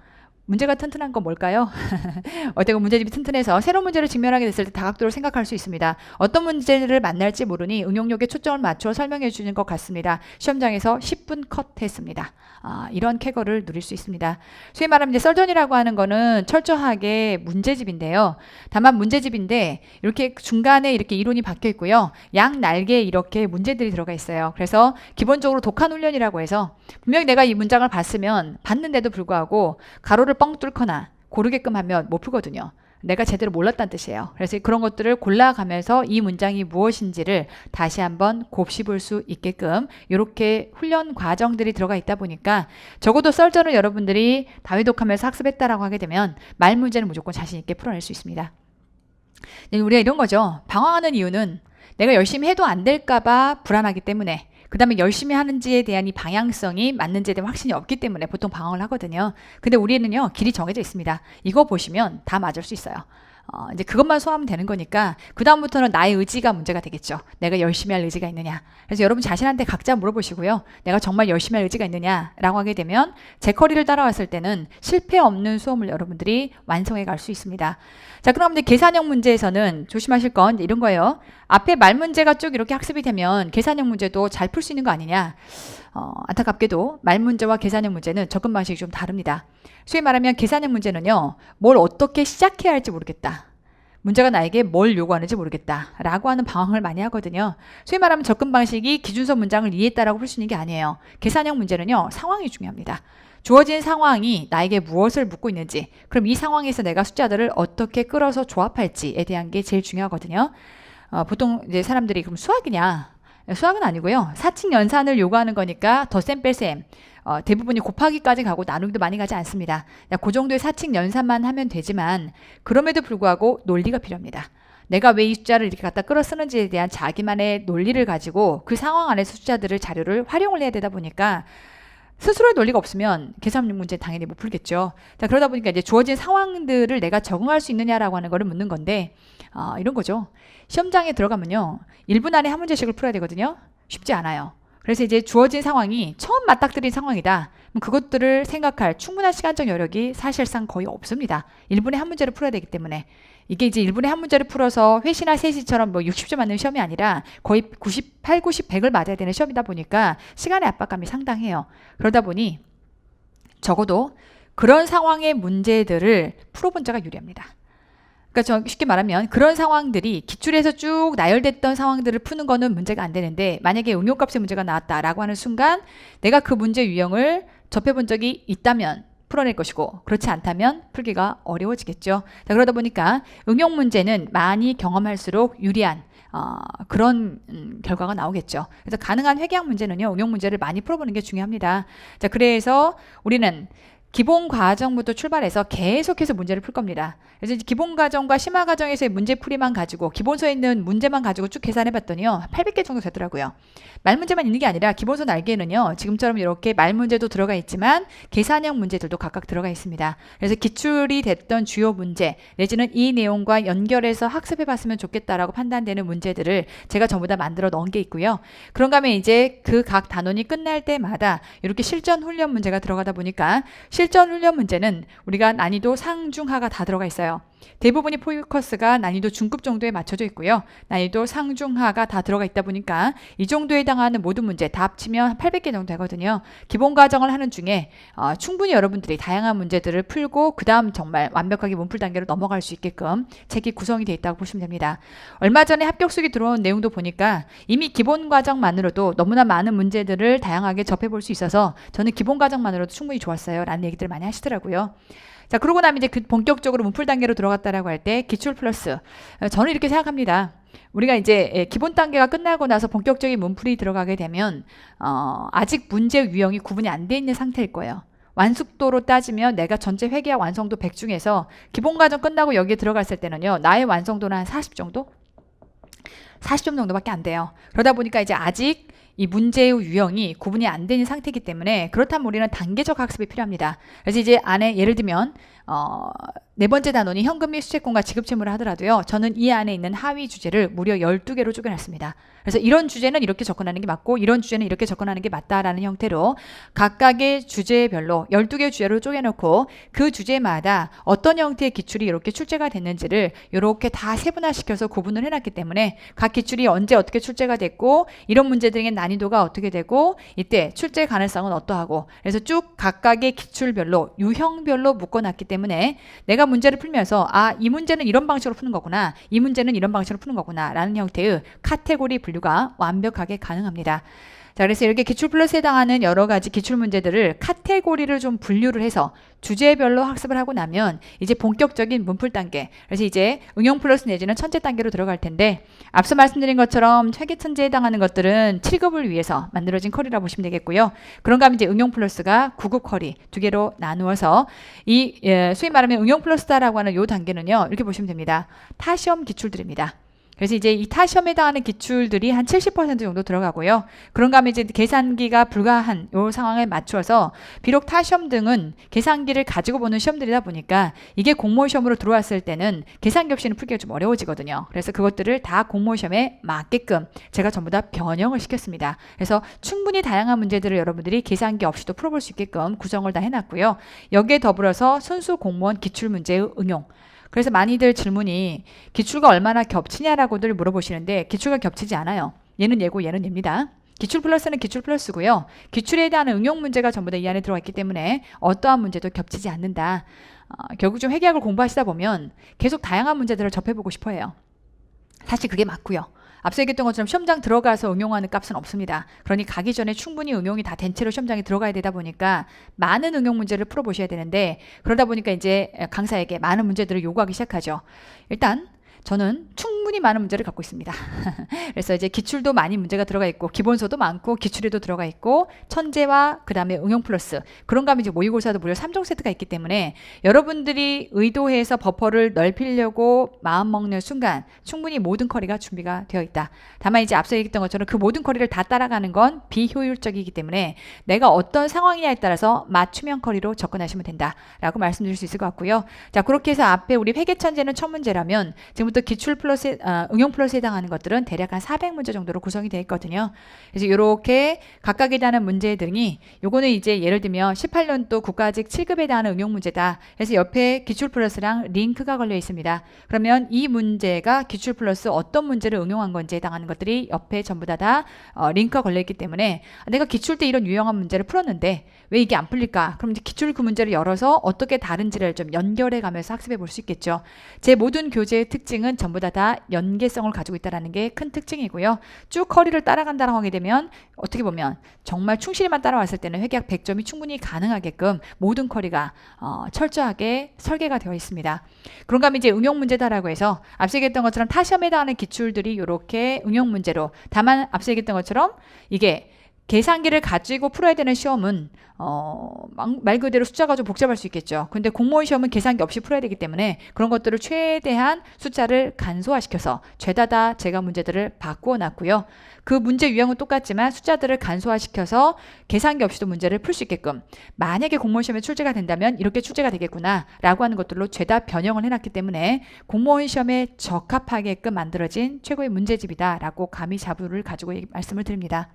문제가 튼튼한 건 뭘까요? 어때고 문제집이 튼튼해서 새로운 문제를 직면하게 됐을 때 다각도로 생각할 수 있습니다. 어떤 문제를 만날지 모르니 응용력에 초점을 맞춰 설명해 주는 것 같습니다. 시험장에서 10분 컷 했습니다. 이런 쾌거를 누릴 수 있습니다. 소위 말하면 이제 썰전이라고 하는 거는 철저하게 문제집인데요. 다만 문제집인데 이렇게 중간에 이렇게 이론이 박혀 있고요. 양 날개에 이렇게 문제들이 들어가 있어요. 그래서 기본적으로 독한 훈련이라고 해서 분명히 내가 이 문장을 봤는데도 불구하고 가로를 뻥 뚫거나 고르게끔 하면 못 풀거든요. 내가 제대로 몰랐다는 뜻이에요. 그래서 그런 것들을 골라가면서 이 문장이 무엇인지를 다시 한번 곱씹을 수 있게끔 이렇게 훈련 과정들이 들어가 있다 보니까 적어도 썰전을 여러분들이 다회독하면서 학습했다라고 하게 되면 말 문제는 무조건 자신 있게 풀어낼 수 있습니다. 우리가 이런 거죠. 방황하는 이유는 내가 열심히 해도 안 될까봐 불안하기 때문에, 그 다음에 열심히 하는지에 대한 이 방향성이 맞는지에 대한 확신이 없기 때문에 보통 방황을 하거든요. 근데 우리는요, 길이 정해져 있습니다. 이거 보시면 다 맞을 수 있어요. 이제 그것만 소화하면 되는 거니까 그 다음부터는 나의 의지가 문제가 되겠죠. 내가 열심히 할 의지가 있느냐. 그래서 여러분 자신한테 각자 물어보시고요. 내가 정말 열심히 할 의지가 있느냐라고 하게 되면 제 커리를 따라왔을 때는 실패 없는 수험을 여러분들이 완성해 갈 수 있습니다. 자, 그럼 이제 계산형 문제에서는 조심하실 건 이런 거예요. 앞에 말 문제가 쭉 이렇게 학습이 되면 계산형 문제도 잘 풀 수 있는 거 아니냐. 안타깝게도 말 문제와 계산형 문제는 접근 방식이 좀 다릅니다. 소위 말하면 계산형 문제는요, 뭘 어떻게 시작해야 할지 모르겠다. 문제가 나에게 뭘 요구하는지 모르겠다 라고 하는 방황을 많이 하거든요. 소위 말하면 접근 방식이 기준서 문장을 이해했다라고 풀 수 있는 게 아니에요. 계산형 문제는요, 상황이 중요합니다. 주어진 상황이 나에게 무엇을 묻고 있는지, 그럼 이 상황에서 내가 숫자들을 어떻게 끌어서 조합할지에 대한 게 제일 중요하거든요. 보통 이제 사람들이 그럼 수학이냐? 수학은 아니고요. 사칙 연산을 요구하는 거니까 덧셈 뺄셈, 대부분이 곱하기까지 가고 나누기도 많이 가지 않습니다. 그 정도의 사칙 연산만 하면 되지만 그럼에도 불구하고 논리가 필요합니다. 내가 왜 이 숫자를 이렇게 갖다 끌어 쓰는지에 대한 자기만의 논리를 가지고 그 상황 안에서 숫자들을 자료를 활용을 해야 되다 보니까 스스로의 논리가 없으면 계산형 문제 당연히 못 풀겠죠. 자, 그러다 보니까 이제 주어진 상황들을 내가 적응할 수 있느냐라고 하는 거를 묻는 건데, 이런 거죠. 시험장에 들어가면요, 1분 안에 한 문제씩을 풀어야 되거든요. 쉽지 않아요. 그래서 이제 주어진 상황이 처음 맞닥뜨린 상황이다. 그럼 그것들을 생각할 충분한 시간적 여력이 사실상 거의 없습니다. 1분에 한 문제를 풀어야 되기 때문에. 이게 이제 1분에 한 문제를 풀어서 회시나 세시처럼 뭐 60점 맞는 시험이 아니라 거의 98, 90, 100을 맞아야 되는 시험이다 보니까 시간의 압박감이 상당해요. 그러다 보니 적어도 그런 상황의 문제들을 풀어본 자가 유리합니다. 그러니까 쉽게 말하면 그런 상황들이 기출에서 쭉 나열됐던 상황들을 푸는 거는 문제가 안 되는데, 만약에 응용값의 문제가 나왔다라고 하는 순간 내가 그 문제 유형을 접해본 적이 있다면 풀어낼 것이고, 그렇지 않다면 풀기가 어려워지겠죠. 자, 그러다 보니까 응용 문제는 많이 경험할수록 유리한 그런 결과가 나오겠죠. 그래서 가능한 회계학 문제는요, 응용 문제를 많이 풀어보는 게 중요합니다. 자, 그래서 우리는 기본 과정부터 출발해서 계속해서 문제를 풀 겁니다. 그래서 이제 기본 과정과 심화 과정에서의 문제 풀이만 가지고, 기본서에 있는 문제만 가지고 쭉 계산해 봤더니요, 800개 정도 되더라고요. 말 문제만 있는 게 아니라 기본서 날개에는요, 지금처럼 이렇게 말 문제도 들어가 있지만 계산형 문제들도 각각 들어가 있습니다. 그래서 기출이 됐던 주요 문제 내지는 이 내용과 연결해서 학습해 봤으면 좋겠다라고 판단되는 문제들을 제가 전부 다 만들어 넣은 게 있고요. 그런가 하면 이제 그 각 단원이 끝날 때마다 이렇게 실전 훈련 문제가 들어가다 보니까 실전 훈련 문제는 우리가 난이도 상중하가 다 들어가 있어요. 대부분이 포커스가 난이도 중급 정도에 맞춰져 있고요. 난이도 상중하가 다 들어가 있다 보니까 이 정도에 해당하는 모든 문제 다 합치면 800개 정도 되거든요. 기본 과정을 하는 중에 충분히 여러분들이 다양한 문제들을 풀고 그 다음 정말 완벽하게 문풀 단계로 넘어갈 수 있게끔 책이 구성이 되어 있다고 보시면 됩니다. 얼마 전에 합격수기 들어온 내용도 보니까 이미 기본 과정만으로도 너무나 많은 문제들을 다양하게 접해볼 수 있어서 저는 기본 과정만으로도 충분히 좋았어요 라는 얘기들을 많이 하시더라고요. 자, 그러고 나면 이제 그 본격적으로 문풀 단계로 들어갔다라고 할 때 기출 플러스, 저는 이렇게 생각합니다. 우리가 이제 기본 단계가 끝나고 나서 본격적인 문풀이 들어가게 되면 아직 문제 유형이 구분이 안 돼 있는 상태일 거예요. 완숙도로 따지면 내가 전체 회계학 완성도 100 중에서 기본 과정 끝나고 여기에 들어갔을 때는요, 나의 완성도는 한 40 정도? 40점 정도밖에 안 돼요. 그러다 보니까 이제 아직 이 문제의 유형이 구분이 안 되는 상태이기 때문에, 그렇다면 우리는 단계적 학습이 필요합니다. 그래서 이제 안에 예를 들면 네 번째 단원이 현금 및 수채권과 지급채무를 하더라도요. 저는 이 안에 있는 하위 주제를 무려 12개로 쪼개놨습니다. 그래서 이런 주제는 이렇게 접근하는 게 맞고 이런 주제는 이렇게 접근하는 게 맞다라는 형태로 각각의 주제별로 12개의 주제로 쪼개놓고 그 주제마다 어떤 형태의 기출이 이렇게 출제가 됐는지를 이렇게 다 세분화시켜서 구분을 해놨기 때문에 각 기출이 언제 어떻게 출제가 됐고 이런 문제들의 난이도가 어떻게 되고 이때 출제 가능성은 어떠하고 그래서 쭉 각각의 기출별로 유형별로 묶어놨기 때문에 내가 문제를 풀면서 이 문제는 이런 방식으로 푸는 거구나. 이 문제는 이런 방식으로 푸는 거구나. 라는 형태의 카테고리 분류가 완벽하게 가능합니다. 자, 그래서 이렇게 기출 플러스에 해당하는 여러 가지 기출 문제들을 카테고리를 좀 분류를 해서 주제별로 학습을 하고 나면 이제 본격적인 문풀 단계, 그래서 이제 응용 플러스 내지는 천재 단계로 들어갈 텐데 앞서 말씀드린 것처럼 회계 천재에 해당하는 것들은 7급을 위해서 만들어진 컬이라 보시면 되겠고요. 그런가 하면 이제 응용 플러스가 9급 컬이 두 개로 나누어서 소위 말하면 응용 플러스다라고 하는 이 단계는요. 이렇게 보시면 됩니다. 타시험 기출들입니다. 그래서 이제 이 타시험에 해당하는 기출들이 한 70% 정도 들어가고요. 그런가 하면 이제 계산기가 불가한 요 상황에 맞춰서 비록 타시험 등은 계산기를 가지고 보는 시험들이다 보니까 이게 공무원 시험으로 들어왔을 때는 계산기 없이는 풀기가 좀 어려워지거든요. 그래서 그것들을 다 공무원 시험에 맞게끔 제가 전부 다 변형을 시켰습니다. 그래서 충분히 다양한 문제들을 여러분들이 계산기 없이도 풀어볼 수 있게끔 구성을 다 해놨고요. 여기에 더불어서 순수 공무원 기출문제의 응용, 그래서 많이들 질문이 기출과 얼마나 겹치냐라고들 물어보시는데 기출과 겹치지 않아요. 얘는 얘고 얘는 얘입니다. 기출 플러스는 기출 플러스고요. 기출에 대한 응용 문제가 전부 다 이 안에 들어가 있기 때문에 어떠한 문제도 겹치지 않는다. 결국 좀 회계학을 공부하시다 보면 계속 다양한 문제들을 접해보고 싶어 해요. 사실 그게 맞고요. 앞서 얘기했던 것처럼 시험장 들어가서 응용하는 값은 없습니다. 그러니 가기 전에 충분히 응용이 다 된 채로 시험장에 들어가야 되다 보니까 많은 응용 문제를 풀어보셔야 되는데 그러다 보니까 이제 강사에게 많은 문제들을 요구하기 시작하죠. 일단 저는 충분히 많은 문제를 갖고 있습니다. 그래서 이제 기출도 많이 문제가 들어가 있고 기본서도 많고 기출에도 들어가 있고 천재와 그 다음에 응용 플러스 그런가 하면 이제 모의고사도 무려 3종 세트가 있기 때문에 여러분들이 의도해서 버퍼를 넓히려고 마음먹는 순간 충분히 모든 커리가 준비가 되어 있다. 다만 이제 앞서 얘기했던 것처럼 그 모든 커리를 다 따라가는 건 비효율적이기 때문에 내가 어떤 상황이냐에 따라서 맞춤형 커리로 접근하시면 된다라고 말씀드릴 수 있을 것 같고요. 자, 그렇게 해서 앞에 우리 회계천재는 첫 문제라면 지금부터 기출 플러스 응용 플러스에 해당하는 것들은 대략 한 400문제 정도로 구성이 되어 있거든요. 그래서 이렇게 각각에 대한 문제들이 요거는 이제 예를 들면 18년도 국가직 7급에 대한 응용 문제다. 그래서 옆에 기출 플러스랑 링크가 걸려 있습니다. 그러면 이 문제가 기출 플러스 어떤 문제를 응용한 건지에 해당하는 것들이 옆에 전부 다 링크가 걸려 있기 때문에 내가 기출 때 이런 유용한 문제를 풀었는데 왜 이게 안 풀릴까? 그럼 이제 기출 그 문제를 열어서 어떻게 다른지를 좀 연결해 가면서 학습해 볼 수 있겠죠. 제 모든 교재의 특징은 전부 다 연계성을 가지고 있다는 게 큰 특징이고요. 쭉 커리를 따라간다고 하게 되면 어떻게 보면 정말 충실히만 따라왔을 때는 회계학 100점이 충분히 가능하게끔 모든 커리가 철저하게 설계가 되어 있습니다. 그런가 하면 이제 응용 문제다라고 해서 앞서 얘기했던 것처럼 타시험에 해당하는 기출들이 이렇게 응용 문제로 다만 앞서 얘기했던 것처럼 이게 계산기를 가지고 풀어야 되는 시험은 말 그대로 숫자가 좀 복잡할 수 있겠죠. 근데 공무원 시험은 계산기 없이 풀어야 되기 때문에 그런 것들을 최대한 숫자를 간소화시켜서 죄다 다 제가 문제들을 바꾸어 놨고요. 그 문제 유형은 똑같지만 숫자들을 간소화시켜서 계산기 없이도 문제를 풀 수 있게끔 만약에 공무원 시험에 출제가 된다면 이렇게 출제가 되겠구나 라고 하는 것들로 죄다 변형을 해놨기 때문에 공무원 시험에 적합하게끔 만들어진 최고의 문제집이다 라고 감히 자부를 가지고 말씀을 드립니다.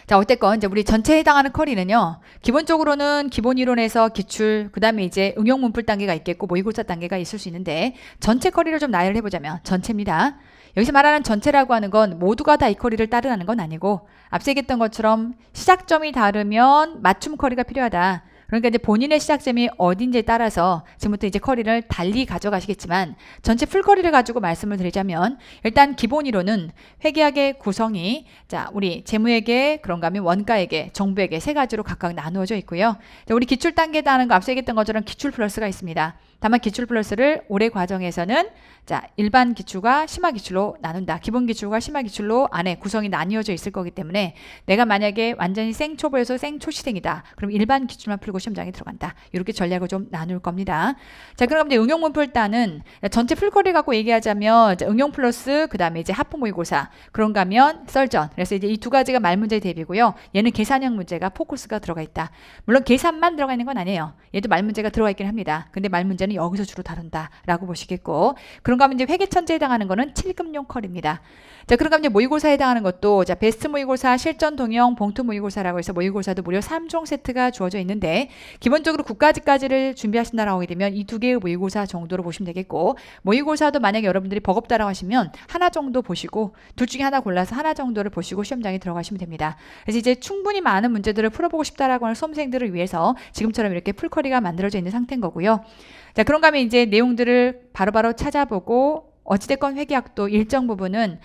자, 어쨌건 이제 우리 전체에 해당하는 커리는요. 기본적으로는 기본 이론에서 기출, 그 다음에 이제 응용 문풀 단계가 있겠고 모의고사 단계가 있을 수 있는데 전체 커리를 좀 나열을 해보자면 전체입니다. 여기서 말하는 전체라고 하는 건 모두가 다 이 커리를 따르라는 건 아니고 앞서 얘기했던 것처럼 시작점이 다르면 맞춤 커리가 필요하다. 그러니까 이제 본인의 시작점이 어딘지에 따라서 지금부터 이제 커리를 달리 가져가시겠지만 전체 풀커리를 가지고 말씀을 드리자면 일단 기본이론은 회계학의 구성이 자 우리 재무회계 그런가 하면 원가회계 정부회계 세 가지로 각각 나누어져 있고요. 자, 우리 기출 단계에 따른 거 앞서 얘기했던 것처럼 기출 플러스가 있습니다. 다만 기출 플러스를 올해 과정에서는 자, 일반 기출과 심화 기출로 나눈다. 기본 기출과 심화 기출로 안에 구성이 나뉘어져 있을 거기 때문에 내가 만약에 완전히 생초보에서 생초시생이다. 그럼 일반 기출만 풀고 시험장에 들어간다. 이렇게 전략을 좀 나눌 겁니다. 자, 그럼 이제 응용 문풀단은 전체 풀거리 갖고 얘기하자면 응용 플러스 그다음에 이제 하프 모의고사 그런가 하면 썰전. 그래서 이제 이 두 가지가 말문제 대비고요. 얘는 계산형 문제가 포커스가 들어가 있다. 물론 계산만 들어가 있는 건 아니에요. 얘도 말문제가 들어가 있긴 합니다. 근데 말문제는 여기서 주로 다룬다라고 보시겠고 그런가 하면 이제 회계천재에 해당하는 거는 7금용 컬입니다. 자, 그런가 하면 이제 모의고사에 해당하는 것도 자, 베스트 모의고사, 실전 동형, 봉투 모의고사라고 해서 모의고사도 무려 3종 세트가 주어져 있는데 기본적으로 국가직까지를 준비하신다라고 하게 되면 이 두 개의 모의고사 정도로 보시면 되겠고 모의고사도 만약에 여러분들이 버겁다라고 하시면 하나 정도 보시고 둘 중에 하나 골라서 하나 정도를 보시고 시험장에 들어가시면 됩니다. 그래서 이제 충분히 많은 문제들을 풀어보고 싶다라고 하는 수험생들을 위해서 지금처럼 이렇게 풀커리가 만들어져 있는 상태인 거고요. 자, 그런가 하면 이제 내용들을 바로바로 찾아보고 어찌됐건 회계학도 일정 부분은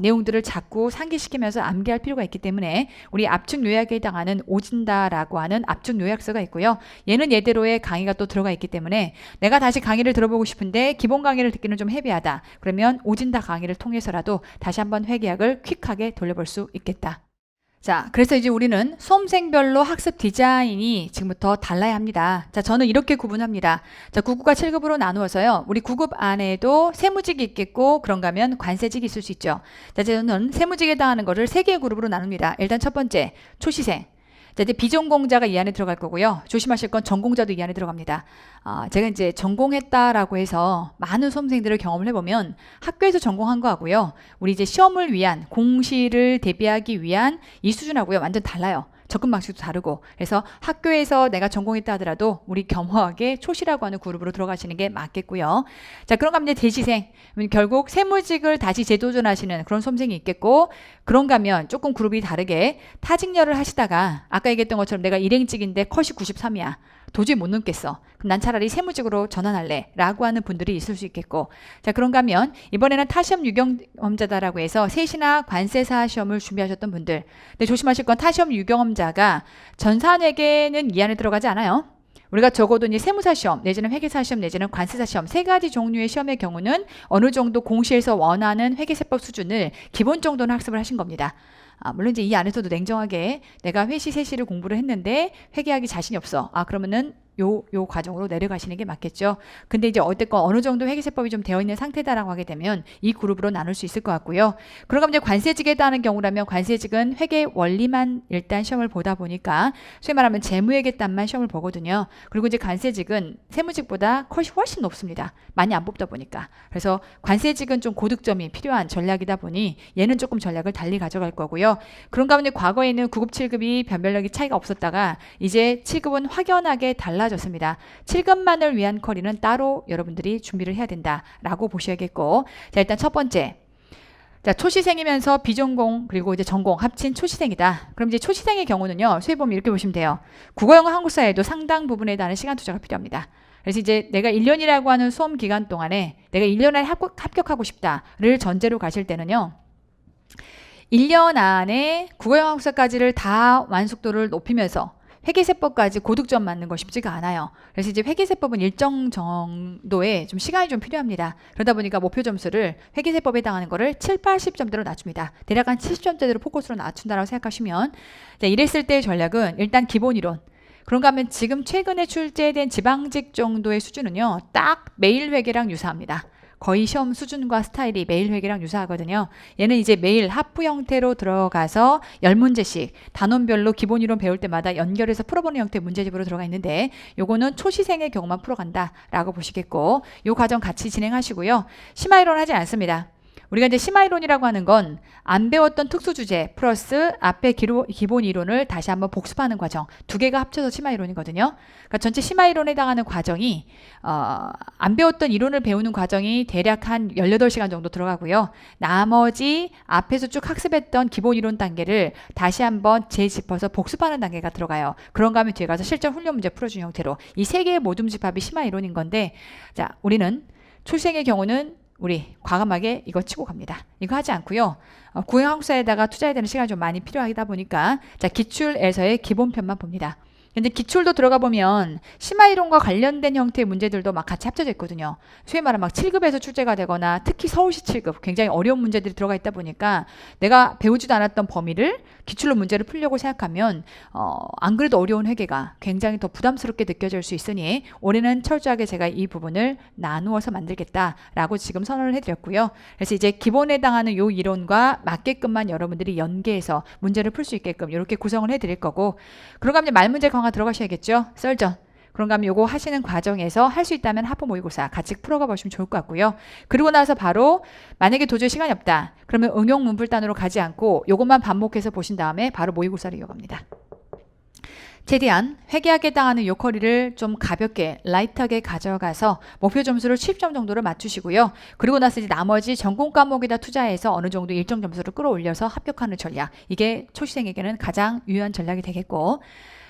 내용들을 자꾸 상기시키면서 암기할 필요가 있기 때문에 우리 압축 요약에 해당하는 오진다라고 하는 압축 요약서가 있고요. 얘는 얘대로의 강의가 또 들어가 있기 때문에 내가 다시 강의를 들어보고 싶은데 기본 강의를 듣기는 좀 헤비하다. 그러면 오진다 강의를 통해서라도 다시 한번 회계학을 퀵하게 돌려볼 수 있겠다. 자, 그래서 이제 우리는 수험생별로 학습 디자인이 지금부터 달라야 합니다. 자, 저는 이렇게 구분합니다. 자, 9급과 7급으로 나누어서요. 우리 9급 안에도 세무직이 있겠고 그런가 하면 관세직이 있을 수 있죠. 자, 저는 세무직에 해당하는 거를 3개의 그룹으로 나눕니다. 일단 첫 번째, 초시생. 자, 이제 비전공자가 이 안에 들어갈 거고요. 조심하실 건 전공자도 이 안에 들어갑니다. 제가 이제 전공했다라고 해서 많은 수험생들을 경험을 해보면 학교에서 전공한 거하고요. 우리 이제 시험을 위한 공시를 대비하기 위한 이 수준하고요. 완전 달라요. 접근 방식도 다르고 그래서 학교에서 내가 전공했다 하더라도 우리 겸허하게 초시라고 하는 그룹으로 들어가시는 게 맞겠고요. 자, 그런가 하면 이제 대시생 결국 세무직을 다시 재도전하시는 그런 수험생이 있겠고 그런가 하면 조금 그룹이 다르게 타직렬을 하시다가 아까 얘기했던 것처럼 내가 일행직인데 컷이 93이야. 도저히 못 넘겠어. 그럼 난 차라리 세무직으로 전환할래 라고 하는 분들이 있을 수 있겠고 자, 그런가 하면 이번에는 타시험 유경험자다라고 해서 세시나 관세사 시험을 준비하셨던 분들 근데 조심하실 건 타시험 유경험자가 전산회계는 이 안에 들어가지 않아요. 우리가 적어도 이제 세무사 시험 내지는 회계사 시험 내지는 관세사 시험 세 가지 종류의 시험의 경우는 어느 정도 공시에서 원하는 회계세법 수준을 기본 정도는 학습을 하신 겁니다. 물론 이제 이 안에서도 냉정하게 내가 회시 세시를 공부를 했는데 회계하기 자신이 없어. 그러면은 요 과정으로 내려가시는 게 맞겠죠. 근데 이제 어쨌건 어느 정도 회계세법이 좀 되어 있는 상태다라고 하게 되면 이 그룹으로 나눌 수 있을 것 같고요. 그러면 이제 관세직에 해당하는 경우라면 관세직은 회계 원리만 일단 시험을 보다 보니까 소위 말하면 재무회계단만 시험을 보거든요. 그리고 이제 관세직은 세무직보다 컷이 훨씬 높습니다. 많이 안 뽑다 보니까. 그래서 관세직은 좀 고득점이 필요한 전략이다 보니 얘는 조금 전략을 달리 가져갈 거고요. 그런가 하면 과거에는 9급, 7급이 변별력이 차이가 없었다가 이제 7급은 확연하게 달라졌습니다. 7급만을 위한 커리는 따로 여러분들이 준비를 해야 된다라고 보셔야겠고 자, 일단 첫 번째 자, 초시생이면서 비전공 그리고 이제 전공 합친 초시생이다. 그럼 이제 초시생의 경우는요. 수혜 보면 이렇게 보시면 돼요. 국어, 영어, 한국사에도 상당 부분에 대한 시간 투자가 필요합니다. 그래서 이제 내가 1년이라고 하는 수험 기간 동안에 내가 1년 안에 합격하고 싶다를 전제로 가실 때는요. 1년 안에 국어, 영어, 한국사까지를 다 완숙도를 높이면서 회계세법까지 고득점 맞는 거 쉽지가 않아요. 그래서 이제 회계세법은 일정 정도의 좀 시간이 좀 필요합니다. 그러다 보니까 목표 점수를 회계세법에 해당하는 거를 7, 80점대로 낮춥니다. 대략 한 70점대로 포커스로 낮춘다고 생각하시면 자, 이랬을 때의 전략은 일단 기본 이론 그런가 하면 지금 최근에 출제된 지방직 정도의 수준은요. 딱 매일 회계랑 유사합니다. 거의 시험 수준과 스타일이 매일 회계랑 유사하거든요. 얘는 이제 매일 하프 형태로 들어가서 10문제씩 단원별로 기본 이론 배울 때마다 연결해서 풀어보는 형태의 문제집으로 들어가 있는데 요거는 초시생의 경우만 풀어간다라고 보시겠고 요 과정 같이 진행하시고요. 심화 이론 하지 않습니다. 우리가 이제 심화 이론이라고 하는 건 안 배웠던 특수 주제 플러스 앞에 기본 이론을 다시 한번 복습하는 과정 두 개가 합쳐서 심화 이론이거든요. 그러니까 전체 심화 이론에 해당하는 과정이 안 배웠던 이론을 배우는 과정이 대략 한 18시간 정도 들어가고요. 나머지 앞에서 쭉 학습했던 기본 이론 단계를 다시 한번 재짚어서 복습하는 단계가 들어가요. 그런가 하면 뒤에 가서 실전 훈련 문제 풀어주는 형태로 이 세 개의 모둠 집합이 심화 이론인 건데 자, 우리는 초시생의 경우는 우리 과감하게 이거 치고 갑니다. 이거 하지 않고요. 구형 한국사에다가 투자해야 되는 시간이 좀 많이 필요하다 보니까 자, 기출에서의 기본편만 봅니다. 근데 기출도 들어가 보면 심화이론과 관련된 형태의 문제들도 막 같이 합쳐져 있거든요. 소위 말하면 막 7급에서 출제가 되거나 특히 서울시 7급 굉장히 어려운 문제들이 들어가 있다 보니까 내가 배우지도 않았던 범위를 기출로 문제를 풀려고 생각하면 안 그래도 어려운 회계가 굉장히 더 부담스럽게 느껴질 수 있으니 올해는 철저하게 제가 이 부분을 나누어서 만들겠다라고 지금 선언을 해드렸고요. 그래서 이제 기본에 해당하는 요 이론과 맞게끔만 여러분들이 연계해서 문제를 풀 수 있게끔 이렇게 구성을 해드릴 거고, 그런가 하면 말문제 강화 들어가셔야겠죠. 썰전. 그런가 하면 요거 하시는 과정에서 할 수 있다면 하프 모의고사 같이 풀어가 보시면 좋을 것 같고요. 그리고 나서 바로 만약에 도저히 시간이 없다 그러면 응용 문풀단으로 가지 않고 요것만 반복해서 보신 다음에 바로 모의고사를 이어갑니다. 최대한 회계학에 해당하는 요 커리를 좀 가볍게 라이트하게 가져가서 목표 점수를 70점 정도를 맞추시고요. 그리고 나서 이제 나머지 전공 과목에다 투자해서 어느 정도 일정 점수를 끌어올려서 합격하는 전략, 이게 초시생에게는 가장 유효한 전략이 되겠고,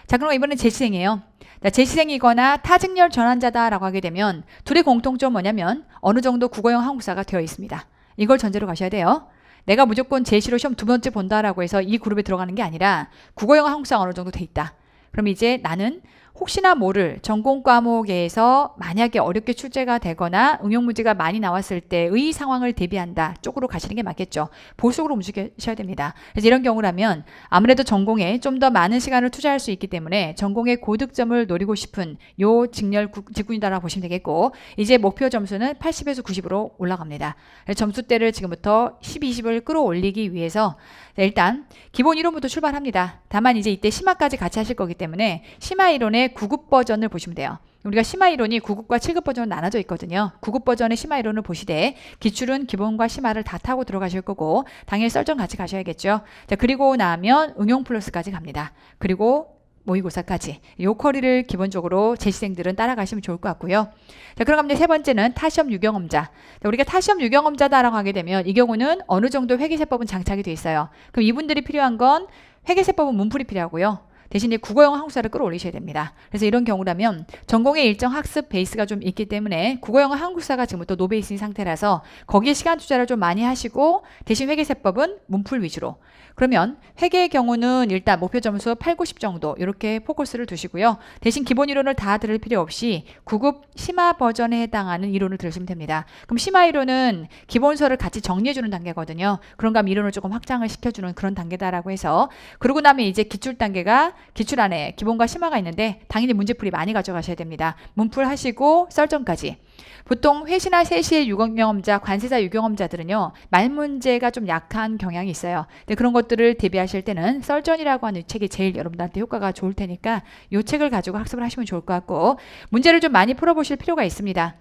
자, 그럼 이번엔 재시생이에요. 재시생이거나 타직렬 전환자다라고 하게 되면 둘의 공통점 뭐냐면 어느 정도 국어형 한국사가 되어 있습니다. 이걸 전제로 가셔야 돼요. 내가 무조건 재시로 시험 두 번째 본다라고 해서 이 그룹에 들어가는 게 아니라 국어형 한국사가 어느 정도 돼 있다. 그럼 이제 나는 혹시나 모를 전공 과목에서 만약에 어렵게 출제가 되거나 응용 문제가 많이 나왔을 때의 상황을 대비한다 쪽으로 가시는 게 맞겠죠. 보수적으로 움직이셔야 됩니다. 그래서 이런 경우라면 아무래도 전공에 좀 더 많은 시간을 투자할 수 있기 때문에 전공의 고득점을 노리고 싶은 요 직군이다라고 보시면 되겠고, 이제 목표 점수는 80에서 90으로 올라갑니다. 그래서 점수대를 지금부터 12, 20을 끌어올리기 위해서 일단 기본 이론부터 출발합니다. 다만 이제 이때 심화까지 같이 하실 거기 때문에 심화 이론의 9급 버전을 보시면 돼요. 우리가 심화 이론이 9급과 7급 버전으로 나눠져 있거든요. 9급 버전의 심화 이론을 보시되 기출은 기본과 심화를 다 타고 들어가실 거고 당일 썰전 같이 가셔야겠죠. 자, 그리고 나면 응용 플러스까지 갑니다. 그리고 모의고사까지 요 커리를 기본적으로 재시생들은 따라가시면 좋을 것 같고요. 자, 그럼 이제 세 번째는 타시험 유경험자. 자, 우리가 타시험 유경험자다라고 하게 되면 이 경우는 어느 정도 회계세법은 장착이 돼 있어요. 그럼 이분들이 필요한 건 회계세법은 문풀이 필요하고요. 대신 이제 국어형 한국사를 끌어올리셔야 됩니다. 그래서 이런 경우라면 전공의 일정 학습 베이스가 좀 있기 때문에 국어형 한국사가 지금부터 노베이스인 상태라서 거기에 시간 투자를 좀 많이 하시고 대신 회계세법은 문풀 위주로. 그러면 회계의 경우는 일단 목표 점수 8, 90 정도 이렇게 포커스를 두시고요. 대신 기본 이론을 다 들을 필요 없이 9급 심화 버전에 해당하는 이론을 들으시면 됩니다. 그럼 심화 이론은 기본서를 같이 정리해주는 단계거든요. 그런가 하면 이론을 조금 확장을 시켜주는 그런 단계다라고 해서, 그러고 나면 이제 기출 단계가 기출 안에 기본과 심화가 있는데 당연히 문제풀이 많이 가져가셔야 됩니다. 문풀 하시고 썰전까지. 보통 회시나 세시의 유경험자, 관세사 유경험자들은요 말 문제가 좀 약한 경향이 있어요. 근데 그런 것들을 대비하실 때는 썰전이라고 하는 책이 제일 여러분들한테 효과가 좋을 테니까 이 책을 가지고 학습을 하시면 좋을 것 같고, 문제를 좀 많이 풀어보실 필요가 있습니다.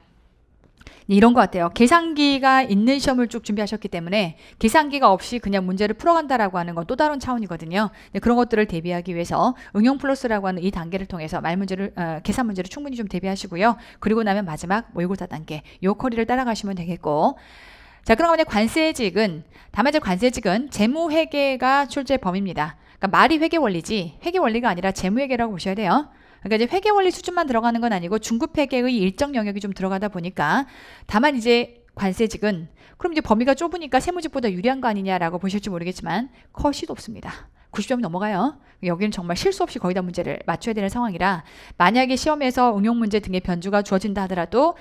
이런 것 같아요. 계산기가 있는 시험을 쭉 준비하셨기 때문에 계산기가 없이 그냥 문제를 풀어간다라고 하는 건 또 다른 차원이거든요. 그런 것들을 대비하기 위해서 응용 플러스라고 하는 이 단계를 통해서 말 문제를 계산 문제를 충분히 좀 대비하시고요. 그리고 나면 마지막 모의고사 단계 요 커리를 따라가시면 되겠고, 자, 그럼 관세직은 다만 이제 관세직은 재무회계가 출제 범위입니다. 그러니까 말이 회계 원리지 회계 원리가 아니라 재무회계라고 보셔야 돼요. 그러니까 이제 회계 원리 수준만 들어가는 건 아니고 중급 회계의 일정 영역이 좀 들어가다 보니까, 다만 이제 관세직은 그럼 이제 범위가 좁으니까 세무직보다 유리한 거 아니냐라고 보실지 모르겠지만 컷이 높습니다. 90점 넘어가요. 여기는 정말 실수 없이 거의 다 문제를 맞춰야 되는 상황이라 만약에 시험에서 응용 문제 등의 변주가 주어진다 하더라도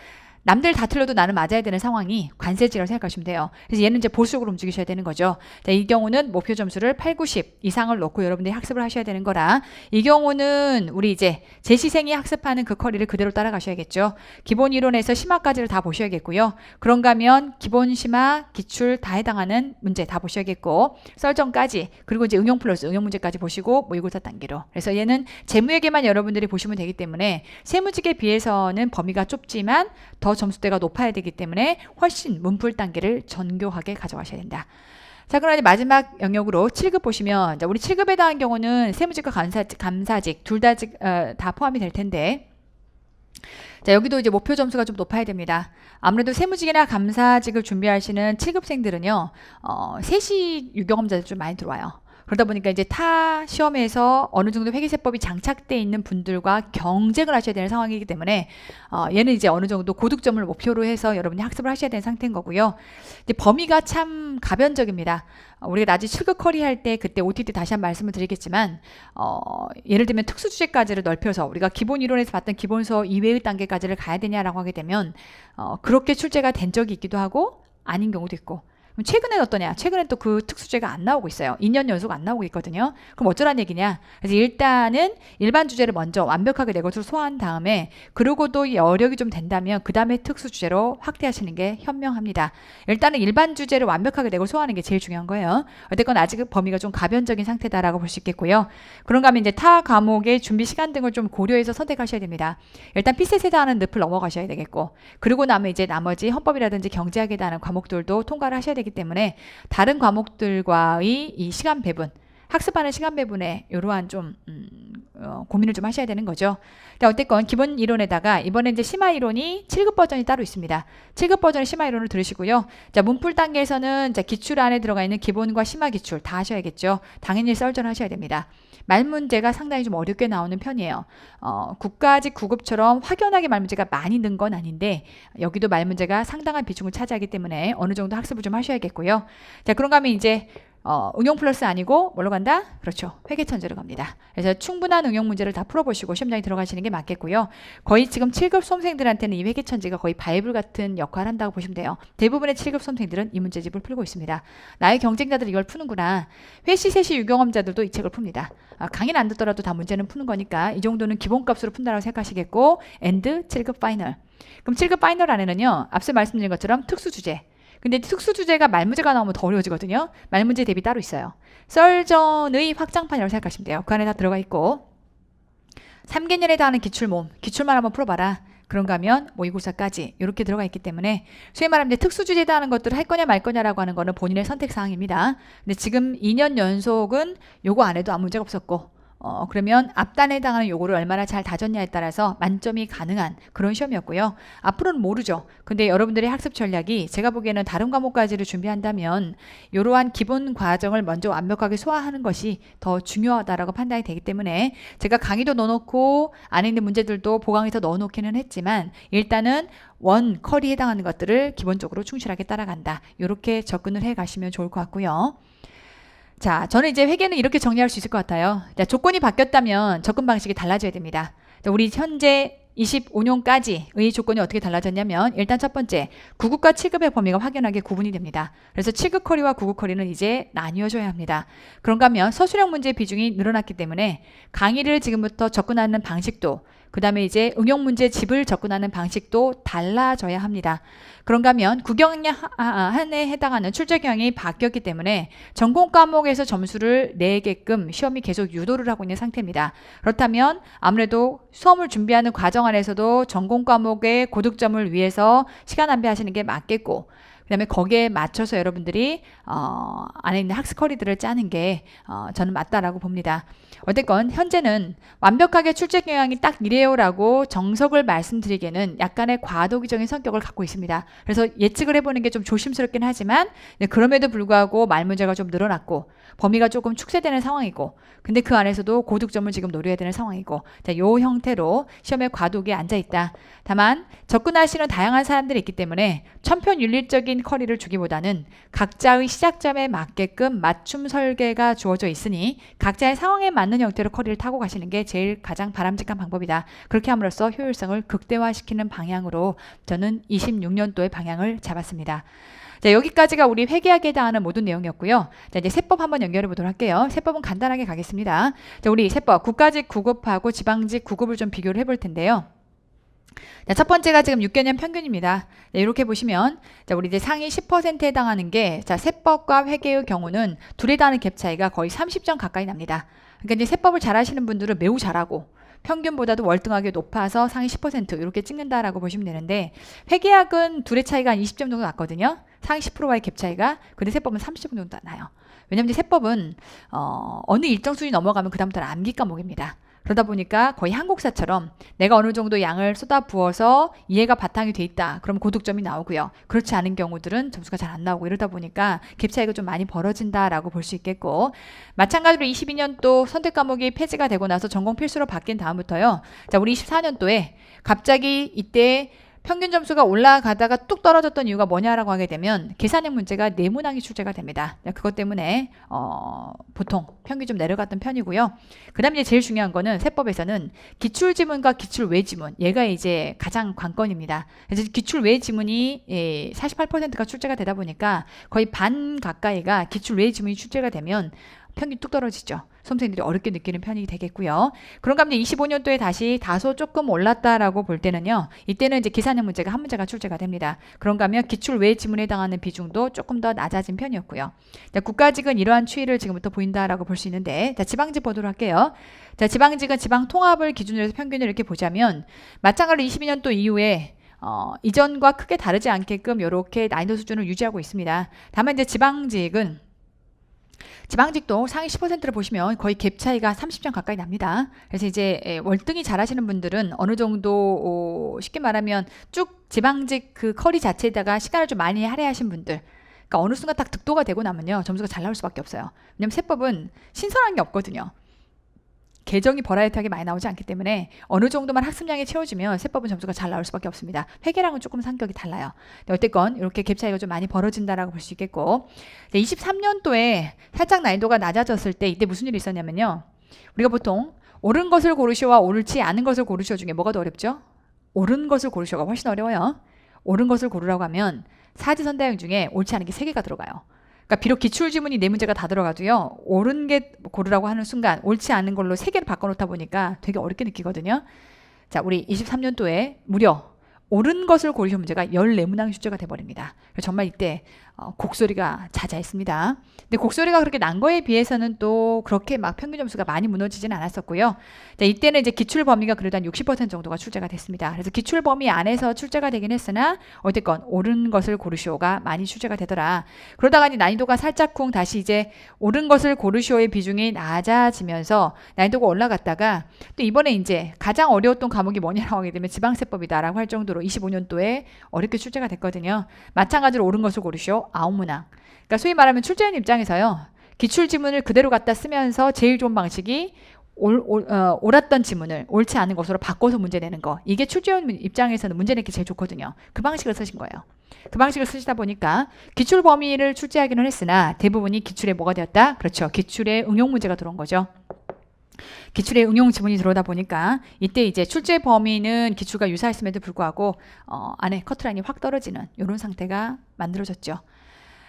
남들 다 틀려도 나는 맞아야 되는 상황이 관세지라고 생각하시면 돼요. 그래서 얘는 이제 보수적으로 움직이셔야 되는 거죠. 자, 이 경우는 목표 점수를 8, 90 이상을 놓고 여러분들이 학습을 하셔야 되는 거라, 이 경우는 우리 이제 재시생이 학습하는 그 커리를 그대로 따라가셔야겠죠. 기본 이론에서 심화까지를 다 보셔야겠고요. 그런가 하면 기본 심화, 기출 다 해당하는 문제 다 보셔야겠고, 썰전까지, 그리고 이제 응용 플러스 응용 문제까지 보시고 모의고사 단계로. 그래서 얘는 재무회계만 여러분들이 보시면 되기 때문에 세무직에 비해서는 범위가 좁지만 더 점수대가 높아야 되기 때문에 훨씬 문풀 단계를 정교하게 가져가셔야 된다. 자, 그럼 이제 마지막 영역으로 7급 보시면, 자, 우리 7급에 해당한 경우는 세무직과 감사직 둘 다 포함이 될 텐데, 자, 여기도 이제 목표 점수가 좀 높아야 됩니다. 아무래도 세무직이나 감사직을 준비하시는 7급생들은요, 세시 유경험자들 좀 많이 들어와요. 그러다 보니까 이제 타 시험에서 어느 정도 회계세법이 장착되어 있는 분들과 경쟁을 하셔야 되는 상황이기 때문에 얘는 이제 어느 정도 고득점을 목표로 해서 여러분이 학습을 하셔야 되는 상태인 거고요. 이제 범위가 참 가변적입니다. 우리가 나중에 7급 커리 할 때 그때 OTT 다시 한번 말씀을 드리겠지만 예를 들면 특수주제까지를 넓혀서 우리가 기본 이론에서 봤던 기본서 이외의 단계까지를 가야 되냐라고 하게 되면 그렇게 출제가 된 적이 있기도 하고 아닌 경우도 있고, 그럼 최근엔 어떠냐? 최근엔 또 그 특수주제가 안 나오고 있어요. 2년 연속 안 나오고 있거든요. 그럼 어쩌란 얘기냐? 그래서 일단은 일반 주제를 먼저 완벽하게 내 것으로 소화한 다음에, 그러고도 여력이 좀 된다면 그 다음에 특수주제로 확대하시는 게 현명합니다. 일단은 일반 주제를 완벽하게 내 것으로 소화하는 게 제일 중요한 거예요. 어쨌건 아직 범위가 좀 가변적인 상태다라고 볼 수 있겠고요. 그런가 하면 이제 타 과목의 준비 시간 등을 좀 고려해서 선택하셔야 됩니다. 일단 피셋에 해당하는 늪을 넘어가셔야 되겠고, 그리고 나면 이제 나머지 헌법이라든지 경제학에 해당하는 과목들도 통과를 하셔야 되기 때문에 다른 과목들과의 이 시간 배분, 학습하는 시간 배분에 이러한 좀 고민을 좀 하셔야 되는 거죠. 어쨌건 기본 이론에다가 이번에 이제 심화 이론이 7급 버전이 따로 있습니다. 7급 버전의 심화 이론을 들으시고요. 자, 문풀 단계에서는 자, 기출 안에 들어가 있는 기본과 심화 기출 다 하셔야겠죠. 당연히 썰전 하셔야 됩니다. 말 문제가 상당히 좀 어렵게 나오는 편이에요. 국가직 9급처럼 확연하게 말 문제가 많이 는 건 아닌데 여기도 말 문제가 상당한 비중을 차지하기 때문에 어느 정도 학습을 좀 하셔야겠고요. 자, 그런가 하면 이제 응용 플러스 아니고 뭘로 간다? 그렇죠. 회계천재로 갑니다. 그래서 충분한 응용 문제를 다 풀어보시고 시험장에 들어가시는 게 맞겠고요. 거의 지금 7급 수험생들한테는 이 회계천재가 거의 바이블 같은 역할을 한다고 보시면 돼요. 대부분의 7급 수험생들은 이 문제집을 풀고 있습니다. 나의 경쟁자들이 이걸 푸는구나. 회시, 세시, 유경험자들도 이 책을 풉니다. 강의는 안 듣더라도 다 문제는 푸는 거니까 이 정도는 기본값으로 푼다고 생각하시겠고, 엔드 7급 파이널. 그럼 7급 파이널 안에는요, 앞서 말씀드린 것처럼 특수주제. 근데 특수주제가 말문제가 나오면 더 어려워지거든요. 말문제 대비 따로 있어요. 썰전의 확장판이라고 생각하시면 돼요. 그 안에 다 들어가 있고, 3개년에 해당하는 기출모음, 기출만 한번 풀어봐라. 그런가 하면 모의고사까지 이렇게 들어가 있기 때문에 소위 말하면 이제 특수주제에 해당하는 것들을 할 거냐 말 거냐라고 하는 거는 본인의 선택사항입니다. 근데 지금 2년 연속은 요거 안 해도 아무 문제가 없었고, 그러면 앞단에 해당하는 요거를 얼마나 잘 다졌냐에 따라서 만점이 가능한 그런 시험이었고요. 앞으로는 모르죠. 근데 여러분들의 학습 전략이 제가 보기에는 다른 과목까지를 준비한다면 이러한 기본 과정을 먼저 완벽하게 소화하는 것이 더 중요하다라고 판단이 되기 때문에 제가 강의도 넣어놓고 안에 있는 문제들도 보강해서 넣어놓기는 했지만 일단은 원 컬이 해당하는 것들을 기본적으로 충실하게 따라간다. 이렇게 접근을 해 가시면 좋을 것 같고요. 자, 저는 이제 회계는 이렇게 정리할 수 있을 것 같아요. 자, 조건이 바뀌었다면 접근 방식이 달라져야 됩니다. 자, 우리 현재 25년까지의 조건이 어떻게 달라졌냐면 일단 첫 번째, 9급과 7급의 범위가 확연하게 구분이 됩니다. 그래서 7급 커리와 9급 커리는 이제 나뉘어져야 합니다. 그런가 하면 서술형 문제의 비중이 늘어났기 때문에 강의를 지금부터 접근하는 방식도, 그 다음에 이제 응용 문제 집을 접근하는 방식도 달라져야 합니다. 그런가 하면 국영한에 해당하는 출제 경향이 바뀌었기 때문에 전공 과목에서 점수를 내게끔 시험이 계속 유도를 하고 있는 상태입니다. 그렇다면 아무래도 수험을 준비하는 과정 안에서도 전공 과목의 고득점을 위해서 시간 낭비하시는 게 맞겠고, 그 다음에 거기에 맞춰서 여러분들이 안에 있는 학습 커리들을 짜는 게 저는 맞다라고 봅니다. 어쨌건 현재는 완벽하게 출제 경향이 딱 이래요라고 정석을 말씀드리기에는 약간의 과도기적인 성격을 갖고 있습니다. 그래서 예측을 해보는 게 좀 조심스럽긴 하지만 그럼에도 불구하고 말 문제가 좀 늘어났고 범위가 조금 축소되는 상황이고, 근데 그 안에서도 고득점을 지금 노려야 되는 상황이고, 자, 요 형태로 시험에 과도기에 앉아있다. 다만 접근하시는 다양한 사람들이 있기 때문에 천편일률적인 커리를 주기보다는 각자의 시작점에 맞게끔 맞춤 설계가 주어져 있으니 각자의 상황에 맞는 형태로 커리를 타고 가시는 게 제일 가장 바람직한 방법이다. 그렇게 함으로써 효율성을 극대화시키는 방향으로 저는 26년도의 방향을 잡았습니다. 자, 여기까지가 우리 회계학에 해당하는 모든 내용이었고요. 자, 이제 세법 한번 연결해 보도록 할게요. 세법은 간단하게 가겠습니다. 자, 우리 세법 국가직 9급하고 지방직 9급을 좀 비교를 해볼 텐데요. 자, 첫 번째가 지금 6개년 평균입니다. 네, 이렇게 보시면 자, 우리 이제 상위 10%에 해당하는 게 자, 세법과 회계의 경우는 둘에 해당하는 갭 차이가 거의 30점 가까이 납니다. 그러니까 이제 세법을 잘 하시는 분들은 매우 잘하고 평균보다도 월등하게 높아서 상위 10% 이렇게 찍는다라고 보시면 되는데, 회계학은 둘의 차이가 한 20점 정도 났거든요. 상위 10%와의 갭 차이가. 근데 세법은 30점 정도 나요. 왜냐면 이제 세법은 어느 일정 수준이 넘어가면 그 다음부터는 암기 과목입니다. 그러다 보니까 거의 한국사처럼 내가 어느 정도 양을 쏟아 부어서 이해가 바탕이 돼 있다. 그럼 고득점이 나오고요. 그렇지 않은 경우들은 점수가 잘 안 나오고 이러다 보니까 갭 차이가 좀 많이 벌어진다라고 볼 수 있겠고, 마찬가지로 22년도 선택 과목이 폐지가 되고 나서 전공 필수로 바뀐 다음부터요. 자, 우리 24년도에 갑자기 이때 평균 점수가 올라가다가 뚝 떨어졌던 이유가 뭐냐라고 하게 되면 계산형 문제가 네모난이 출제가 됩니다. 그것 때문에 보통 평균이 좀 내려갔던 편이고요. 그 다음에 제일 중요한 거는 세법에서는 기출지문과 기출외지문, 얘가 이제 가장 관건입니다. 그래서 기출외지문이 48%가 출제가 되다 보니까 거의 반 가까이가 기출외지문이 출제가 되면 평균이 뚝 떨어지죠. 수험생들이 어렵게 느끼는 편이 되겠고요. 그런가 하면 25년도에 다시 다소 조금 올랐다라고 볼 때는요. 이때는 이제 계산형 문제가 한 문제가 출제가 됩니다. 그런가 하면 기출 외 지문에 해당하는 비중도 조금 더 낮아진 편이었고요. 자, 국가직은 이러한 추이를 지금부터 보인다라고 볼 수 있는데, 자, 지방직 보도록 할게요. 자, 지방직은 지방 통합을 기준으로 해서 평균을 이렇게 보자면 마찬가지로 22년도 이후에 이전과 크게 다르지 않게끔 이렇게 난이도 수준을 유지하고 있습니다. 다만 이제 지방직도 상위 10%를 보시면 거의 갭 차이가 30점 가까이 납니다. 그래서 이제 월등히 잘하시는 분들은 어느 정도 쉽게 말하면 쭉 지방직 그 커리 자체에다가 시간을 좀 많이 할애하신 분들, 그러니까 어느 순간 딱 득도가 되고 나면요 점수가 잘 나올 수밖에 없어요. 왜냐면 세법은 신선한 게 없거든요. 개정이 버라이어티하게 많이 나오지 않기 때문에 어느 정도만 학습량이 채워지면 세법은 점수가 잘 나올 수밖에 없습니다. 회계랑은 조금 성격이 달라요. 어쨌건 이렇게 갭 차이가 좀 많이 벌어진다라고 볼 수 있겠고, 23년도에 살짝 난이도가 낮아졌을 때 이때 무슨 일이 있었냐면요. 우리가 보통 옳은 것을 고르시오와 옳지 않은 것을 고르시오 중에 뭐가 더 어렵죠? 옳은 것을 고르시오가 훨씬 어려워요. 옳은 것을 고르라고 하면 사지선다형 중에 옳지 않은 게 3개가 들어가요. 그러니까 비록 기출지문이 4문제가 다 들어가도요. 옳은 게 고르라고 하는 순간 옳지 않은 걸로 3개를 바꿔놓다 보니까 되게 어렵게 느끼거든요. 자, 우리 23년도에 무려 옳은 것을 고르신 문제가 14문항 출제가 돼버립니다. 정말 이때 곡소리가 잦아있습니다. 근데 곡소리가 그렇게 난 거에 비해서는 또 그렇게 막 평균 점수가 많이 무너지지는 않았었고요. 자, 이때는 이제 기출 범위가 그래도 한 60% 정도가 출제가 됐습니다. 그래서 기출 범위 안에서 출제가 되긴 했으나 어쨌건 옳은 것을 고르시오가 많이 출제가 되더라. 그러다가 이제 난이도가 살짝쿵 다시 이제 옳은 것을 고르시오의 비중이 낮아지면서 난이도가 올라갔다가 또 이번에 이제 가장 어려웠던 과목이 뭐냐라고 하게 되면 지방세법이다라고 할 정도로 25년도에 어렵게 출제가 됐거든요. 마찬가지로 옳은 것을 고르시오 9문항. 그러니까 소위 말하면 출제인 입장에서요. 기출 지문을 그대로 갖다 쓰면서 제일 좋은 방식이 옳았던 지문을 옳지 않은 것으로 바꿔서 문제 내는 거. 이게 출제원 입장에서는 문제 내기 제일 좋거든요. 그 방식을 쓰신 거예요. 그 방식을 쓰시다 보니까 기출 범위를 출제하기는 했으나 대부분이 기출에 뭐가 되었다? 그렇죠. 기출에 응용 문제가 들어온 거죠. 기출에 응용 지문이 들어오다 보니까 이때 이제 출제 범위는 기출과 유사했음에도 불구하고 안에 커트라인이 확 떨어지는 이런 상태가 만들어졌죠.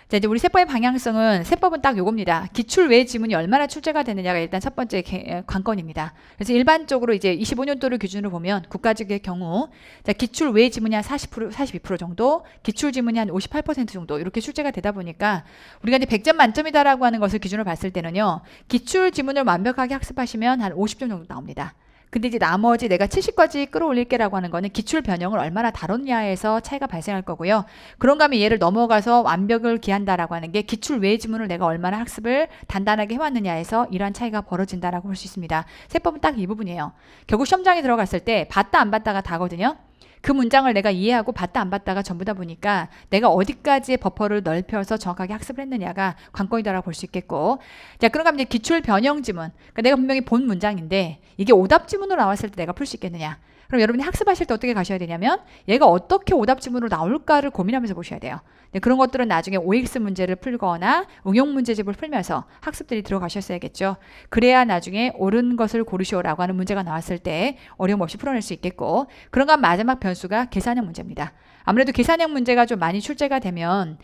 자, 이제 우리 세법의 방향성은 세법은 딱 요겁니다. 기출 외 지문이 얼마나 출제가 되느냐가 일단 첫 번째 관건입니다. 그래서 일반적으로 이제 25년도를 기준으로 보면 국가직의 경우 자, 기출 외 지문이 한 40%, 42% 정도, 기출 지문이 한 58% 정도 이렇게 출제가 되다 보니까 우리가 이제 100점 만점이다라고 하는 것을 기준으로 봤을 때는요. 기출 지문을 완벽하게 학습하시면 한 50점 정도 나옵니다. 근데 이제 나머지 내가 70까지 끌어올릴게라고 하는 거는 기출 변형을 얼마나 다뤘냐에서 차이가 발생할 거고요. 그런가 하면 얘를 넘어가서 완벽을 기한다라고 하는 게 기출 외 지문을 내가 얼마나 학습을 단단하게 해왔느냐에서 이러한 차이가 벌어진다라고 볼 수 있습니다. 세법은 딱 이 부분이에요. 결국 시험장에 들어갔을 때 봤다 안 봤다가 다거든요. 그 문장을 내가 이해하고 봤다 안 봤다가 전부다 보니까 내가 어디까지의 버퍼를 넓혀서 정확하게 학습을 했느냐가 관건이다라고 볼 수 있겠고, 자, 그런가 하면 이제 기출 변형 지문, 그러니까 내가 분명히 본 문장인데 이게 오답 지문으로 나왔을 때 내가 풀 수 있겠느냐. 그럼 여러분이 학습하실 때 어떻게 가셔야 되냐면 얘가 어떻게 오답 지문으로 나올까를 고민하면서 보셔야 돼요. 그런 것들은 나중에 OX 문제를 풀거나 응용 문제집을 풀면서 학습들이 들어가셨어야겠죠. 그래야 나중에 옳은 것을 고르시오라고 하는 문제가 나왔을 때 어려움 없이 풀어낼 수 있겠고, 그런가 마지막 변수가 계산형 문제입니다. 아무래도 계산형 문제가 좀 많이 출제가 되면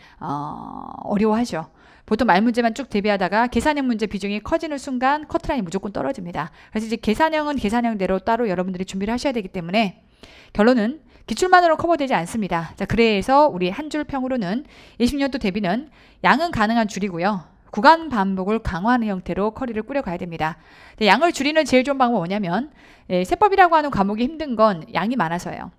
어려워하죠. 보통 말 문제만 쭉 대비하다가 계산형 문제 비중이 커지는 순간 커트라인이 무조건 떨어집니다. 그래서 이제 계산형은 계산형대로 따로 여러분들이 준비를 하셔야 되기 때문에 결론은 기출만으로 커버되지 않습니다. 자, 그래서 우리 한 줄 평으로는 20년도 대비는 양은 가능한 줄이고요. 구간 반복을 강화하는 형태로 커리를 꾸려가야 됩니다. 양을 줄이는 제일 좋은 방법은 뭐냐면 세법이라고 하는 과목이 힘든 건 양이 많아서예요.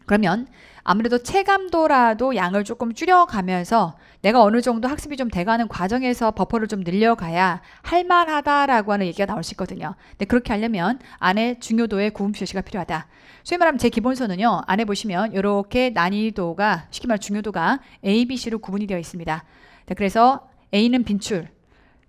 그러면 아무래도 체감도라도 양을 조금 줄여가면서 내가 어느 정도 학습이 좀 돼가는 과정에서 버퍼를 좀 늘려가야 할만하다라고 하는 얘기가 나올 수 있거든요. 근데 그렇게 하려면 안에 중요도의 구분 표시가 필요하다. 소위 말하면 제 기본서는요. 안에 보시면 이렇게 난이도가 쉽게 말해 중요도가 A, B, C로 구분이 되어 있습니다. 그래서 A는 빈출,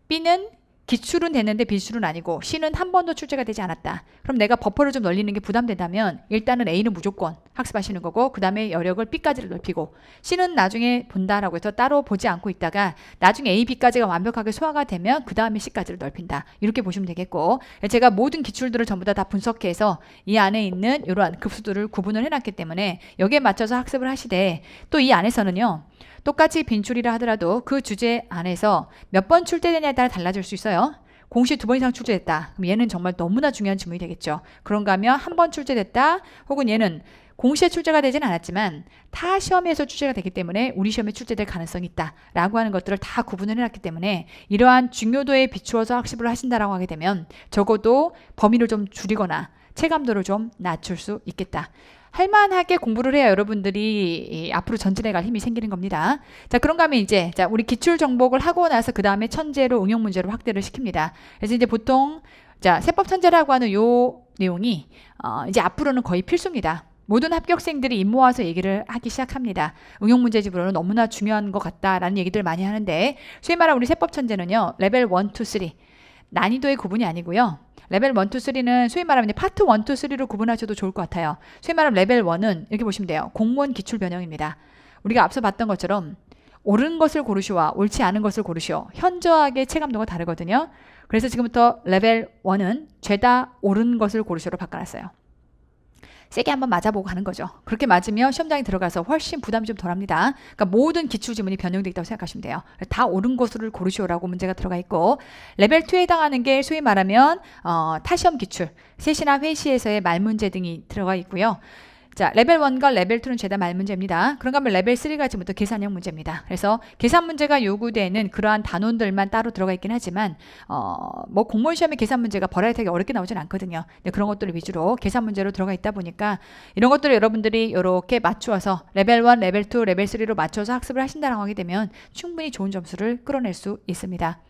B는 기출은 됐는데 비출은 아니고 C는 한 번도 출제가 되지 않았다. 그럼 내가 버퍼를 좀 넓히는 게 부담된다면 일단은 A는 무조건 학습하시는 거고 그 다음에 여력을 B까지를 넓히고 C는 나중에 본다라고 해서 따로 보지 않고 있다가 나중에 A, B까지가 완벽하게 소화가 되면 그 다음에 C까지를 넓힌다. 이렇게 보시면 되겠고 제가 모든 기출들을 전부 다 분석해서 이 안에 있는 이러한 급수들을 구분을 해놨기 때문에 여기에 맞춰서 학습을 하시되 또 이 안에서는요. 똑같이 빈출이라 하더라도 그 주제 안에서 몇 번 출제되냐에 따라 달라질 수 있어요. 공시 2번 이상 출제됐다. 그럼 얘는 정말 너무나 중요한 질문이 되겠죠. 그런가 하면 한 번 출제됐다. 혹은 얘는 공시에 출제가 되진 않았지만 타 시험에서 출제가 되기 때문에 우리 시험에 출제될 가능성이 있다. 라고 하는 것들을 다 구분을 해놨기 때문에 이러한 중요도에 비추어서 학습을 하신다라고 하게 되면 적어도 범위를 좀 줄이거나 체감도를 좀 낮출 수 있겠다. 할만하게 공부를 해야 여러분들이 앞으로 전진해 갈 힘이 생기는 겁니다. 자, 그런가 하면 이제 우리 기출 정복을 하고 나서 그 다음에 천재로 응용 문제로 확대를 시킵니다. 그래서 이제 보통 세법 천재라고 하는 요 내용이 이제 앞으로는 거의 필수입니다. 모든 합격생들이 입 모아서 얘기를 하기 시작합니다. 응용 문제집으로는 너무나 중요한 것 같다라는 얘기들 많이 하는데 소위 말하는 우리 세법 천재는요. 레벨 1, 2, 3 난이도의 구분이 아니고요. 레벨 1, 2, 3는 소위 말하면 파트 1, 2, 3로 구분하셔도 좋을 것 같아요. 소위 말하면 레벨 1은 이렇게 보시면 돼요. 공무원 기출 변형입니다. 우리가 앞서 봤던 것처럼 옳은 것을 고르시오와 옳지 않은 것을 고르시오. 현저하게 체감도가 다르거든요. 그래서 지금부터 레벨 1은 죄다 옳은 것을 고르시오로 바꿔놨어요. 세게 한번 맞아보고 가는 거죠. 그렇게 맞으면 시험장에 들어가서 훨씬 부담이 좀 덜합니다. 그러니까 모든 기출지문이 변형되어 있다고 생각하시면 돼요. 다 옳은 것을 고르시오라고 문제가 들어가 있고 레벨 2에 해당하는 게 소위 말하면 타시험 기출, 세시나 회시에서의 말문제 등이 들어가 있고요. 자, 레벨 1과 레벨 2는 죄다 말문제입니다. 그런가 하면 레벨 3가 지금부터 계산형 문제입니다. 그래서 계산 문제가 요구되는 그러한 단원들만 따로 들어가 있긴 하지만 뭐 공무원 시험에 계산 문제가 버라이어티하게 어렵게 나오진 않거든요. 근데 그런 것들을 위주로 계산 문제로 들어가 있다 보니까 이런 것들을 여러분들이 이렇게 맞추어서 레벨 1, 레벨 2, 레벨 3로 맞춰서 학습을 하신다고 하게 되면 충분히 좋은 점수를 끌어낼 수 있습니다.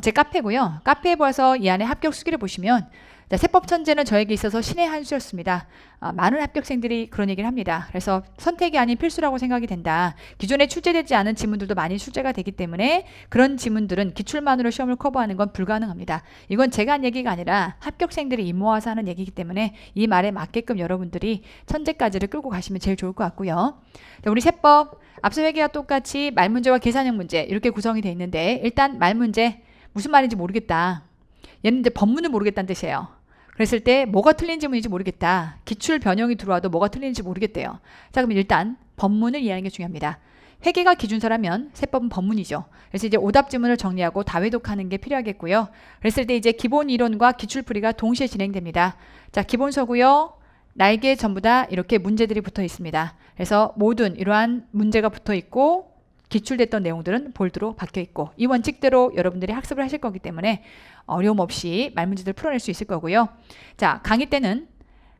제 카페고요. 카페에 보아서 이 안에 합격 수기를 보시면 세법 천재는 저에게 있어서 신의 한 수였습니다. 많은 합격생들이 그런 얘기를 합니다. 그래서 선택이 아닌 필수라고 생각이 된다. 기존에 출제되지 않은 지문들도 많이 출제가 되기 때문에 그런 지문들은 기출만으로 시험을 커버하는 건 불가능합니다. 이건 제가 한 얘기가 아니라 합격생들이 입 모아서 하는 얘기이기 때문에 이 말에 맞게끔 여러분들이 천재까지를 끌고 가시면 제일 좋을 것 같고요. 우리 세법 앞서 회계와 똑같이 말문제와 계산형 문제 이렇게 구성이 되어 있는데 일단 말문제 무슨 말인지 모르겠다. 얘는 이제 법문을 모르겠다는 뜻이에요. 그랬을 때 뭐가 틀린 지문인지 모르겠다. 기출 변형이 들어와도 뭐가 틀린지 모르겠대요. 자, 그럼 일단 법문을 이해하는 게 중요합니다. 회계가 기준서라면 세법은 법문이죠. 그래서 이제 오답 지문을 정리하고 다회독하는 게 필요하겠고요. 그랬을 때 이제 기본 이론과 기출풀이가 동시에 진행됩니다. 자, 기본서고요. 날개에 전부 다 이렇게 문제들이 붙어 있습니다. 그래서 모든 이러한 문제가 붙어 있고 기출됐던 내용들은 볼드로 박혀 있고 이 원칙대로 여러분들이 학습을 하실 거기 때문에 어려움 없이 말문제들 풀어낼 수 있을 거고요. 자, 강의 때는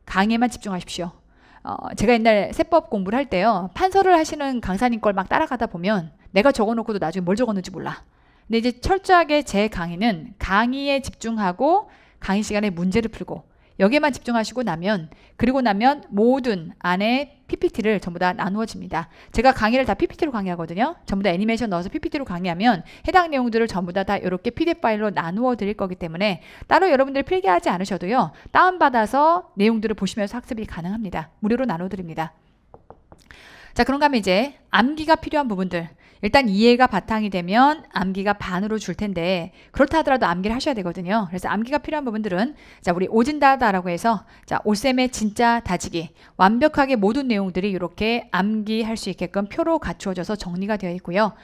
강의에만 집중하십시오. 제가 옛날 세법 공부를 할 때요. 판서를 하시는 강사님 걸 막 따라가다 보면 내가 적어놓고도 나중에 뭘 적었는지 몰라. 근데 이제 철저하게 제 강의는 강의에 집중하고 강의 시간에 문제를 풀고 여기에만 집중하시고 나면 그리고 나면 모든 안에 PPT를 전부 다 나누어집니다. 제가 강의를 다 PPT로 강의하거든요. 전부 다 애니메이션 넣어서 PPT로 강의하면 해당 내용들을 전부 다 이렇게 PDF 파일로 나누어 드릴 거기 때문에 따로 여러분들이 필기하지 않으셔도요. 다운받아서 내용들을 보시면서 학습이 가능합니다. 무료로 나눠 드립니다. 자, 그런가 하면 이제 암기가 필요한 부분들 일단 이해가 바탕이 되면 암기가 반으로 줄 텐데 그렇다 하더라도 암기를 하셔야 되거든요. 그래서 암기가 필요한 부분들은 자, 우리 오진다다라고 해서 자, 올쌤의 진짜 다지기 완벽하게 모든 내용들이 이렇게 암기할 수 있게끔 표로 갖추어져서 정리가 되어 있고요.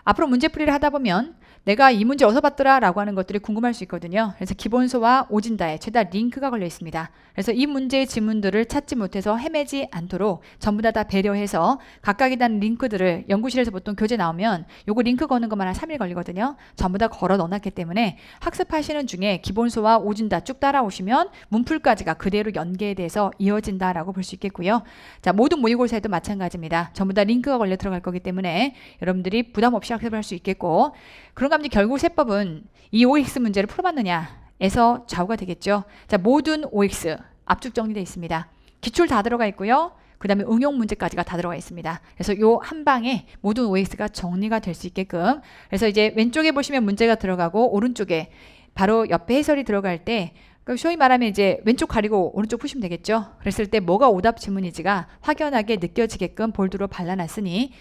앞으로 문제풀이를 하다 보면 내가 이 문제 어디서 봤더라 라고 하는 것들이 궁금할 수 있거든요. 그래서 기본소와 오진다에 죄다 링크가 걸려 있습니다. 그래서 이 문제의 지문들을 찾지 못해서 헤매지 않도록 전부 다 배려해서 각각에 대한 링크들을 연구실에서 보통 교재 나오면 요거 링크 거는 것만 한 3일 걸리거든요. 전부 다 걸어 넣어놨기 때문에 학습하시는 중에 기본소와 오진다 쭉 따라오시면 문풀까지가 그대로 연계돼서 이어진다라고 볼 수 있겠고요. 자, 모든 모의고사에도 마찬가지입니다. 전부 다 링크가 걸려 들어갈 거기 때문에 여러분들이 부담 없이 학습을 할 수 있겠고, 그런가 하면 결국 세법은 이 OX 문제를 풀어봤느냐에서 좌우가 되겠죠. 자, 모든 OX 압축 정리되어 있습니다. 기출 다 들어가 있고요. 그 다음에 응용 문제까지가 다 들어가 있습니다. 그래서 요 한 방에 모든 OX가 정리가 될 수 있게끔, 그래서 이제 왼쪽에 보시면 문제가 들어가고 오른쪽에 바로 옆에 해설이 들어갈 때 소위 말하면 이제 왼쪽 가리고 오른쪽 푸시면 되겠죠. 그랬을 때 뭐가 오답 지문인지가 확연하게 느껴지게끔 볼드로 발라놨으니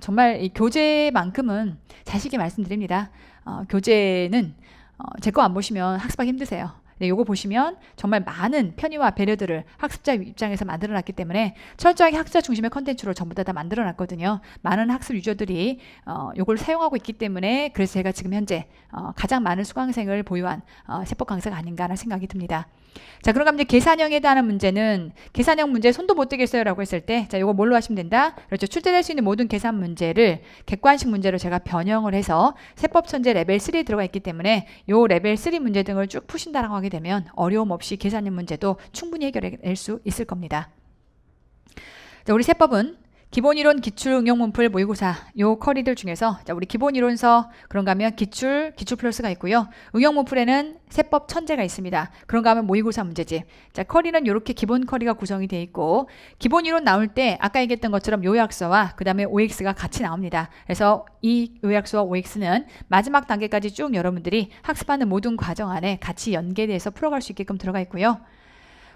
정말 이 교재만큼은 자식이 말씀드립니다. 교재는 제 거 안 보시면 학습하기 힘드세요. 네, 요거 보시면 정말 많은 편의와 배려들을 학습자 입장에서 만들어놨기 때문에 철저하게 학습자 중심의 컨텐츠로 전부 다 만들어놨거든요. 많은 학습 유저들이 요걸 사용하고 있기 때문에 그래서 제가 지금 현재 가장 많은 수강생을 보유한 세법 강사가 아닌가라는 생각이 듭니다. 자, 그런가 이제 계산형에 대한 문제는 계산형 문제 손도 못 대겠어요 라고 했을 때, 자, 요거 뭘로 하시면 된다? 그렇죠. 출제될 수 있는 모든 계산 문제를 객관식 문제로 제가 변형을 해서 세법 천재 레벨 3에 들어가 있기 때문에 요 레벨 3 문제 등을 쭉 푸신다라고 하게 되면 어려움 없이 계산형 문제도 충분히 해결해낼 수 있을 겁니다. 자, 우리 세법은 기본이론, 기출, 응용 문풀, 모의고사 요 커리들 중에서, 자, 우리 기본이론서 그런가 하면 기출 플러스가 있고요. 응용 문풀에는 세법 천재가 있습니다. 그런가 하면 모의고사 문제집. 자, 커리는 이렇게 기본 커리가 구성이 되어 있고, 기본이론 나올 때 아까 얘기했던 것처럼 요약서와 그 다음에 OX가 같이 나옵니다. 그래서 이 요약서와 OX는 마지막 단계까지 쭉 여러분들이 학습하는 모든 과정 안에 같이 연계돼서 풀어갈 수 있게끔 들어가 있고요.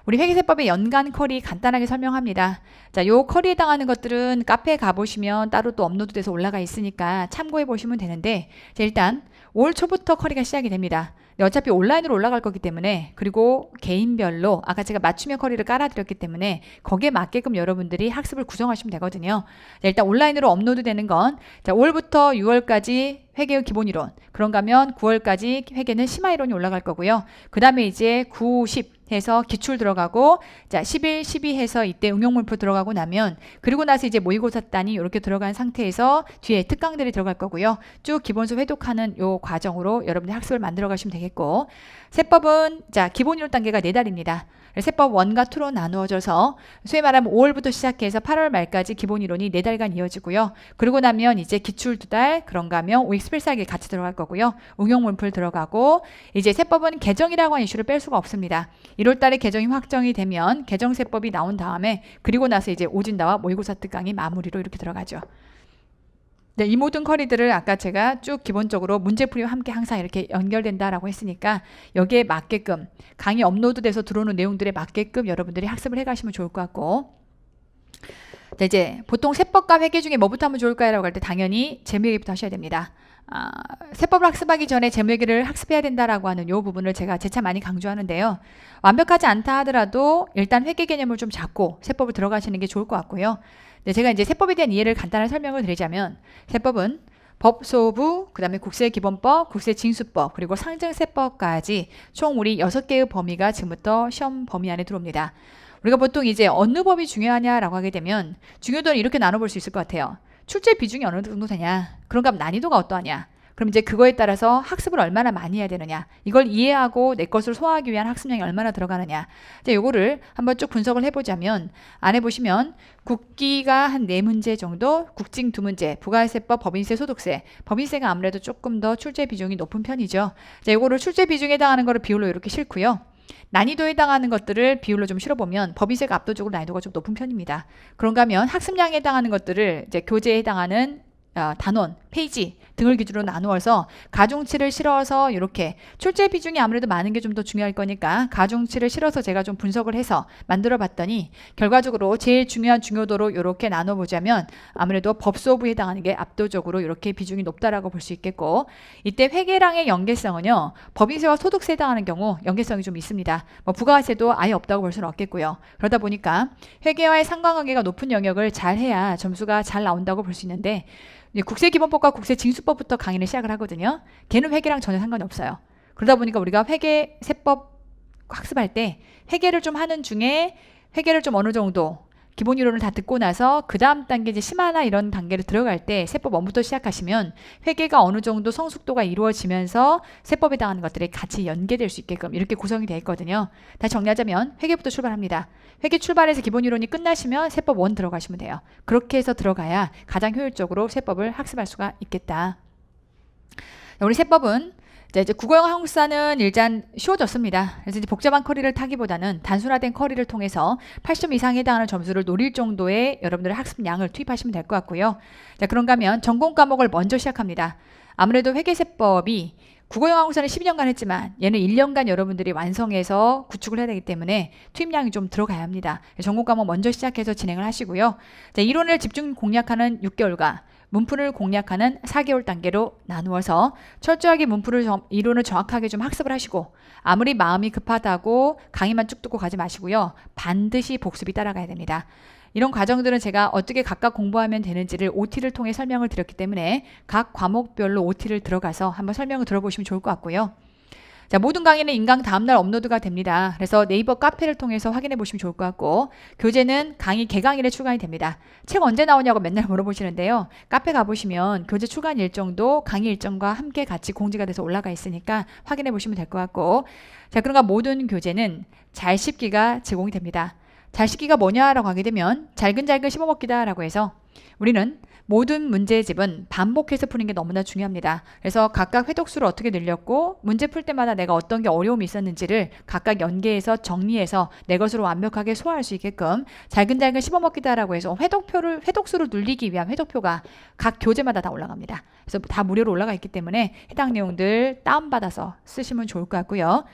우리 회계세법의 연간 커리 간단하게 설명합니다. 자, 요 커리에 해당하는 것들은 카페에 가보시면 따로 또 업로드돼서 올라가 있으니까 참고해 보시면 되는데, 자, 일단 올 초부터 커리가 시작이 됩니다. 어차피 온라인으로 올라갈 거기 때문에, 그리고 개인별로 아까 제가 맞춤형 커리를 깔아드렸기 때문에 거기에 맞게끔 여러분들이 학습을 구성하시면 되거든요. 자, 일단 온라인으로 업로드 되는 건, 자, 5월부터 6월까지 회계의 기본이론, 그런가 하면 9월까지 회계는 심화이론이 올라갈 거고요. 그 다음에 이제 9, 10 해서 기출 들어가고, 자, 11, 12 해서 이때 응용문풀 들어가고 나면, 그리고 나서 이제 모의고사 단이 이렇게 들어간 상태에서 뒤에 특강들이 들어갈 거고요. 쭉 기본서 회독하는 요 과정으로 여러분들 학습을 만들어 가시면 되겠고, 세법은 자, 기본이론 단계가 4달입니다. 세법 1과 2로 나누어져서 소위 말하면 5월부터 시작해서 8월 말까지 기본이론이 4달간 이어지고요. 그러고 나면 이제 기출 2달, 그런가 하면 OX 필사기 같이 들어갈 거고요. 응용문풀 들어가고, 이제 세법은 개정이라고 하는 이슈를 뺄 수가 없습니다. 1월 달에 개정이 확정이 되면 개정세법이 나온 다음에, 그리고 나서 이제 오진다와 모의고사 특강이 마무리로 이렇게 들어가죠. 네, 이 모든 커리들을 아까 제가 쭉 기본적으로 문제풀이와 함께 항상 이렇게 연결된다라고 했으니까 여기에 맞게끔 강의 업로드돼서 들어오는 내용들에 맞게끔 여러분들이 학습을 해가시면 좋을 것 같고, 네, 이제 보통 세법과 회계 중에 뭐부터 하면 좋을까요?라고 할 때 당연히 재무회계부터 하셔야 됩니다. 세법을 학습하기 전에 재무회계를 학습해야 된다라고 하는 이 부분을 제가 재차 많이 강조하는데요. 완벽하지 않다 하더라도 일단 회계 개념을 좀 잡고 세법을 들어가시는 게 좋을 것 같고요. 네, 제가 이제 세법에 대한 이해를 간단하게 설명을 드리자면, 세법은 법소부, 그 다음에 국세기본법, 국세징수법, 그리고 상증세법까지 총 우리 6개의 범위가 지금부터 시험 범위 안에 들어옵니다. 우리가 보통 이제 어느 법이 중요하냐라고 하게 되면 중요도는 이렇게 나눠볼 수 있을 것 같아요. 출제 비중이 어느 정도 되냐, 그런가 하면 난이도가 어떠하냐, 그럼 이제 그거에 따라서 학습을 얼마나 많이 해야 되느냐, 이걸 이해하고 내 것을 소화하기 위한 학습량이 얼마나 들어가느냐. 이제 요거를 한번 쭉 분석을 해보자면, 안에 보시면 국기가 한 4문제 정도, 국징 2문제, 부가세법, 법인세, 소득세. 법인세가 아무래도 조금 더 출제 비중이 높은 편이죠. 자, 요거를 출제 비중에 해당하는 거를 비율로 이렇게 싣고요. 난이도에 해당하는 것들을 비율로 좀 실어보면 법인세가 압도적으로 난이도가 좀 높은 편입니다. 그런가 하면 학습량에 해당하는 것들을 이제 교재에 해당하는 단원, 페이지 등을 기준으로 나누어서 가중치를 실어서 이렇게 출제 비중이 아무래도 많은 게 좀 더 중요할 거니까 가중치를 실어서 제가 좀 분석을 해서 만들어 봤더니 결과적으로 제일 중요한 중요도로 이렇게 나눠보자면 아무래도 법소부에 해당하는 게 압도적으로 이렇게 비중이 높다라고 볼 수 있겠고, 이때 회계량의 연계성은요, 법인세와 소득세에 해당하는 경우 연계성이 좀 있습니다. 뭐 부가세도 아예 없다고 볼 수는 없겠고요. 그러다 보니까 회계와의 상관관계가 높은 영역을 잘 해야 점수가 잘 나온다고 볼 수 있는데, 국세기본법 회계세법과 국세징수법부터 강의를 시작을 하거든요. 걔는 회계랑 전혀 상관이 없어요. 그러다 보니까 우리가 회계세법 학습할 때 회계를 좀 하는 중에 회계를 좀 어느 정도 기본 이론을 다 듣고 나서 그 다음 단계 이제 심화나 이런 단계를 들어갈 때 세법 1부터 시작하시면 회계가 어느 정도 성숙도가 이루어지면서 세법에 해당하는 것들이 같이 연계될 수 있게끔 이렇게 구성이 되어 있거든요. 다시 정리하자면 회계부터 출발합니다. 회계 출발해서 기본 이론이 끝나시면 세법 1 들어가시면 돼요. 그렇게 해서 들어가야 가장 효율적으로 세법을 학습할 수가 있겠다. 우리 세법은 이제 국어영어 한국사는 일단 쉬워졌습니다. 그래서 이제 복잡한 커리를 타기보다는 단순화된 커리를 통해서 80점 이상에 해당하는 점수를 노릴 정도의 여러분들의 학습량을 투입하시면 될 것 같고요. 자, 그런가 하면 전공 과목을 먼저 시작합니다. 아무래도 회계세법이 국어영어 한국사는 12년간 했지만 얘는 1년간 여러분들이 완성해서 구축을 해야 되기 때문에 투입량이 좀 들어가야 합니다. 전공 과목 먼저 시작해서 진행을 하시고요. 자, 이론을 집중 공략하는 6개월과 문풀을 공략하는 4개월 단계로 나누어서 철저하게 이론을 정확하게 좀 학습을 하시고 아무리 마음이 급하다고 강의만 쭉 듣고 가지 마시고요. 반드시 복습이 따라가야 됩니다. 이런 과정들은 제가 어떻게 각각 공부하면 되는지를 OT를 통해 설명을 드렸기 때문에 각 과목별로 OT를 들어가서 한번 설명을 들어보시면 좋을 것 같고요. 자, 모든 강의는 인강 다음날 업로드가 됩니다. 그래서 네이버 카페를 통해서 확인해 보시면 좋을 것 같고 교재는 강의 개강일에 출간이 됩니다. 책 언제 나오냐고 맨날 물어보시는데요. 카페 가보시면 교재 출간 일정도 강의 일정과 함께 같이 공지가 돼서 올라가 있으니까 확인해 보시면 될 것 같고 자, 그런가 모든 교재는 잘 씹기가 제공이 됩니다. 잘 씹기가 뭐냐라고 하게 되면 잘근잘근 씹어먹기다 라고 해서 우리는 모든 문제집은 반복해서 푸는 게 너무나 중요합니다. 그래서 각각 회독수를 어떻게 늘렸고 문제 풀 때마다 내가 어떤 게 어려움이 있었는지를 각각 연계해서 정리해서 내 것으로 완벽하게 소화할 수 있게끔 잘근잘근 씹어먹기다라고 해서 회독수를 늘리기 위한 회독표가 각 교재마다 다 올라갑니다. 그래서 다 무료로 올라가 있기 때문에 해당 내용들 다운받아서 쓰시면 좋을 것 같고요.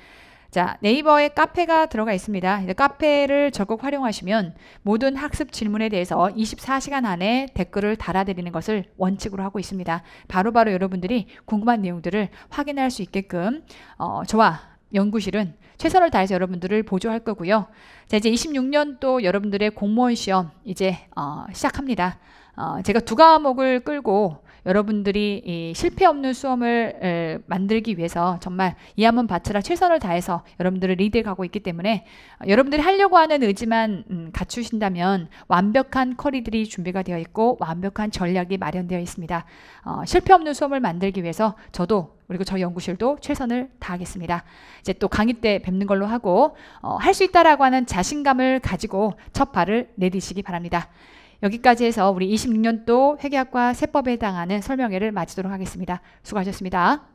자, 네이버에 카페가 들어가 있습니다. 이제 카페를 적극 활용하시면 모든 학습 질문에 대해서 24시간 안에 댓글을 달아드리는 것을 원칙으로 하고 있습니다. 바로바로 여러분들이 궁금한 내용들을 확인할 수 있게끔 저와 연구실은 최선을 다해서 여러분들을 보조할 거고요. 자, 이제 26년도 여러분들의 공무원 시험 이제 시작합니다. 제가 2과목을 끌고 여러분들이 이 실패 없는 수험을 만들기 위해서 정말 이 한번 바치라 최선을 다해서 여러분들을 리드해 가고 있기 때문에 여러분들이 하려고 하는 의지만 갖추신다면 완벽한 커리들이 준비가 되어 있고 완벽한 전략이 마련되어 있습니다. 실패 없는 수험을 만들기 위해서 저도 그리고 저희 연구실도 최선을 다하겠습니다. 이제 또 강의 때 뵙는 걸로 하고 할 수 있다라고 하는 자신감을 가지고 첫 발을 내디시기 바랍니다. 여기까지 해서 우리 26년도 회계학과 세법에 해당하는 설명회를 마치도록 하겠습니다. 수고하셨습니다.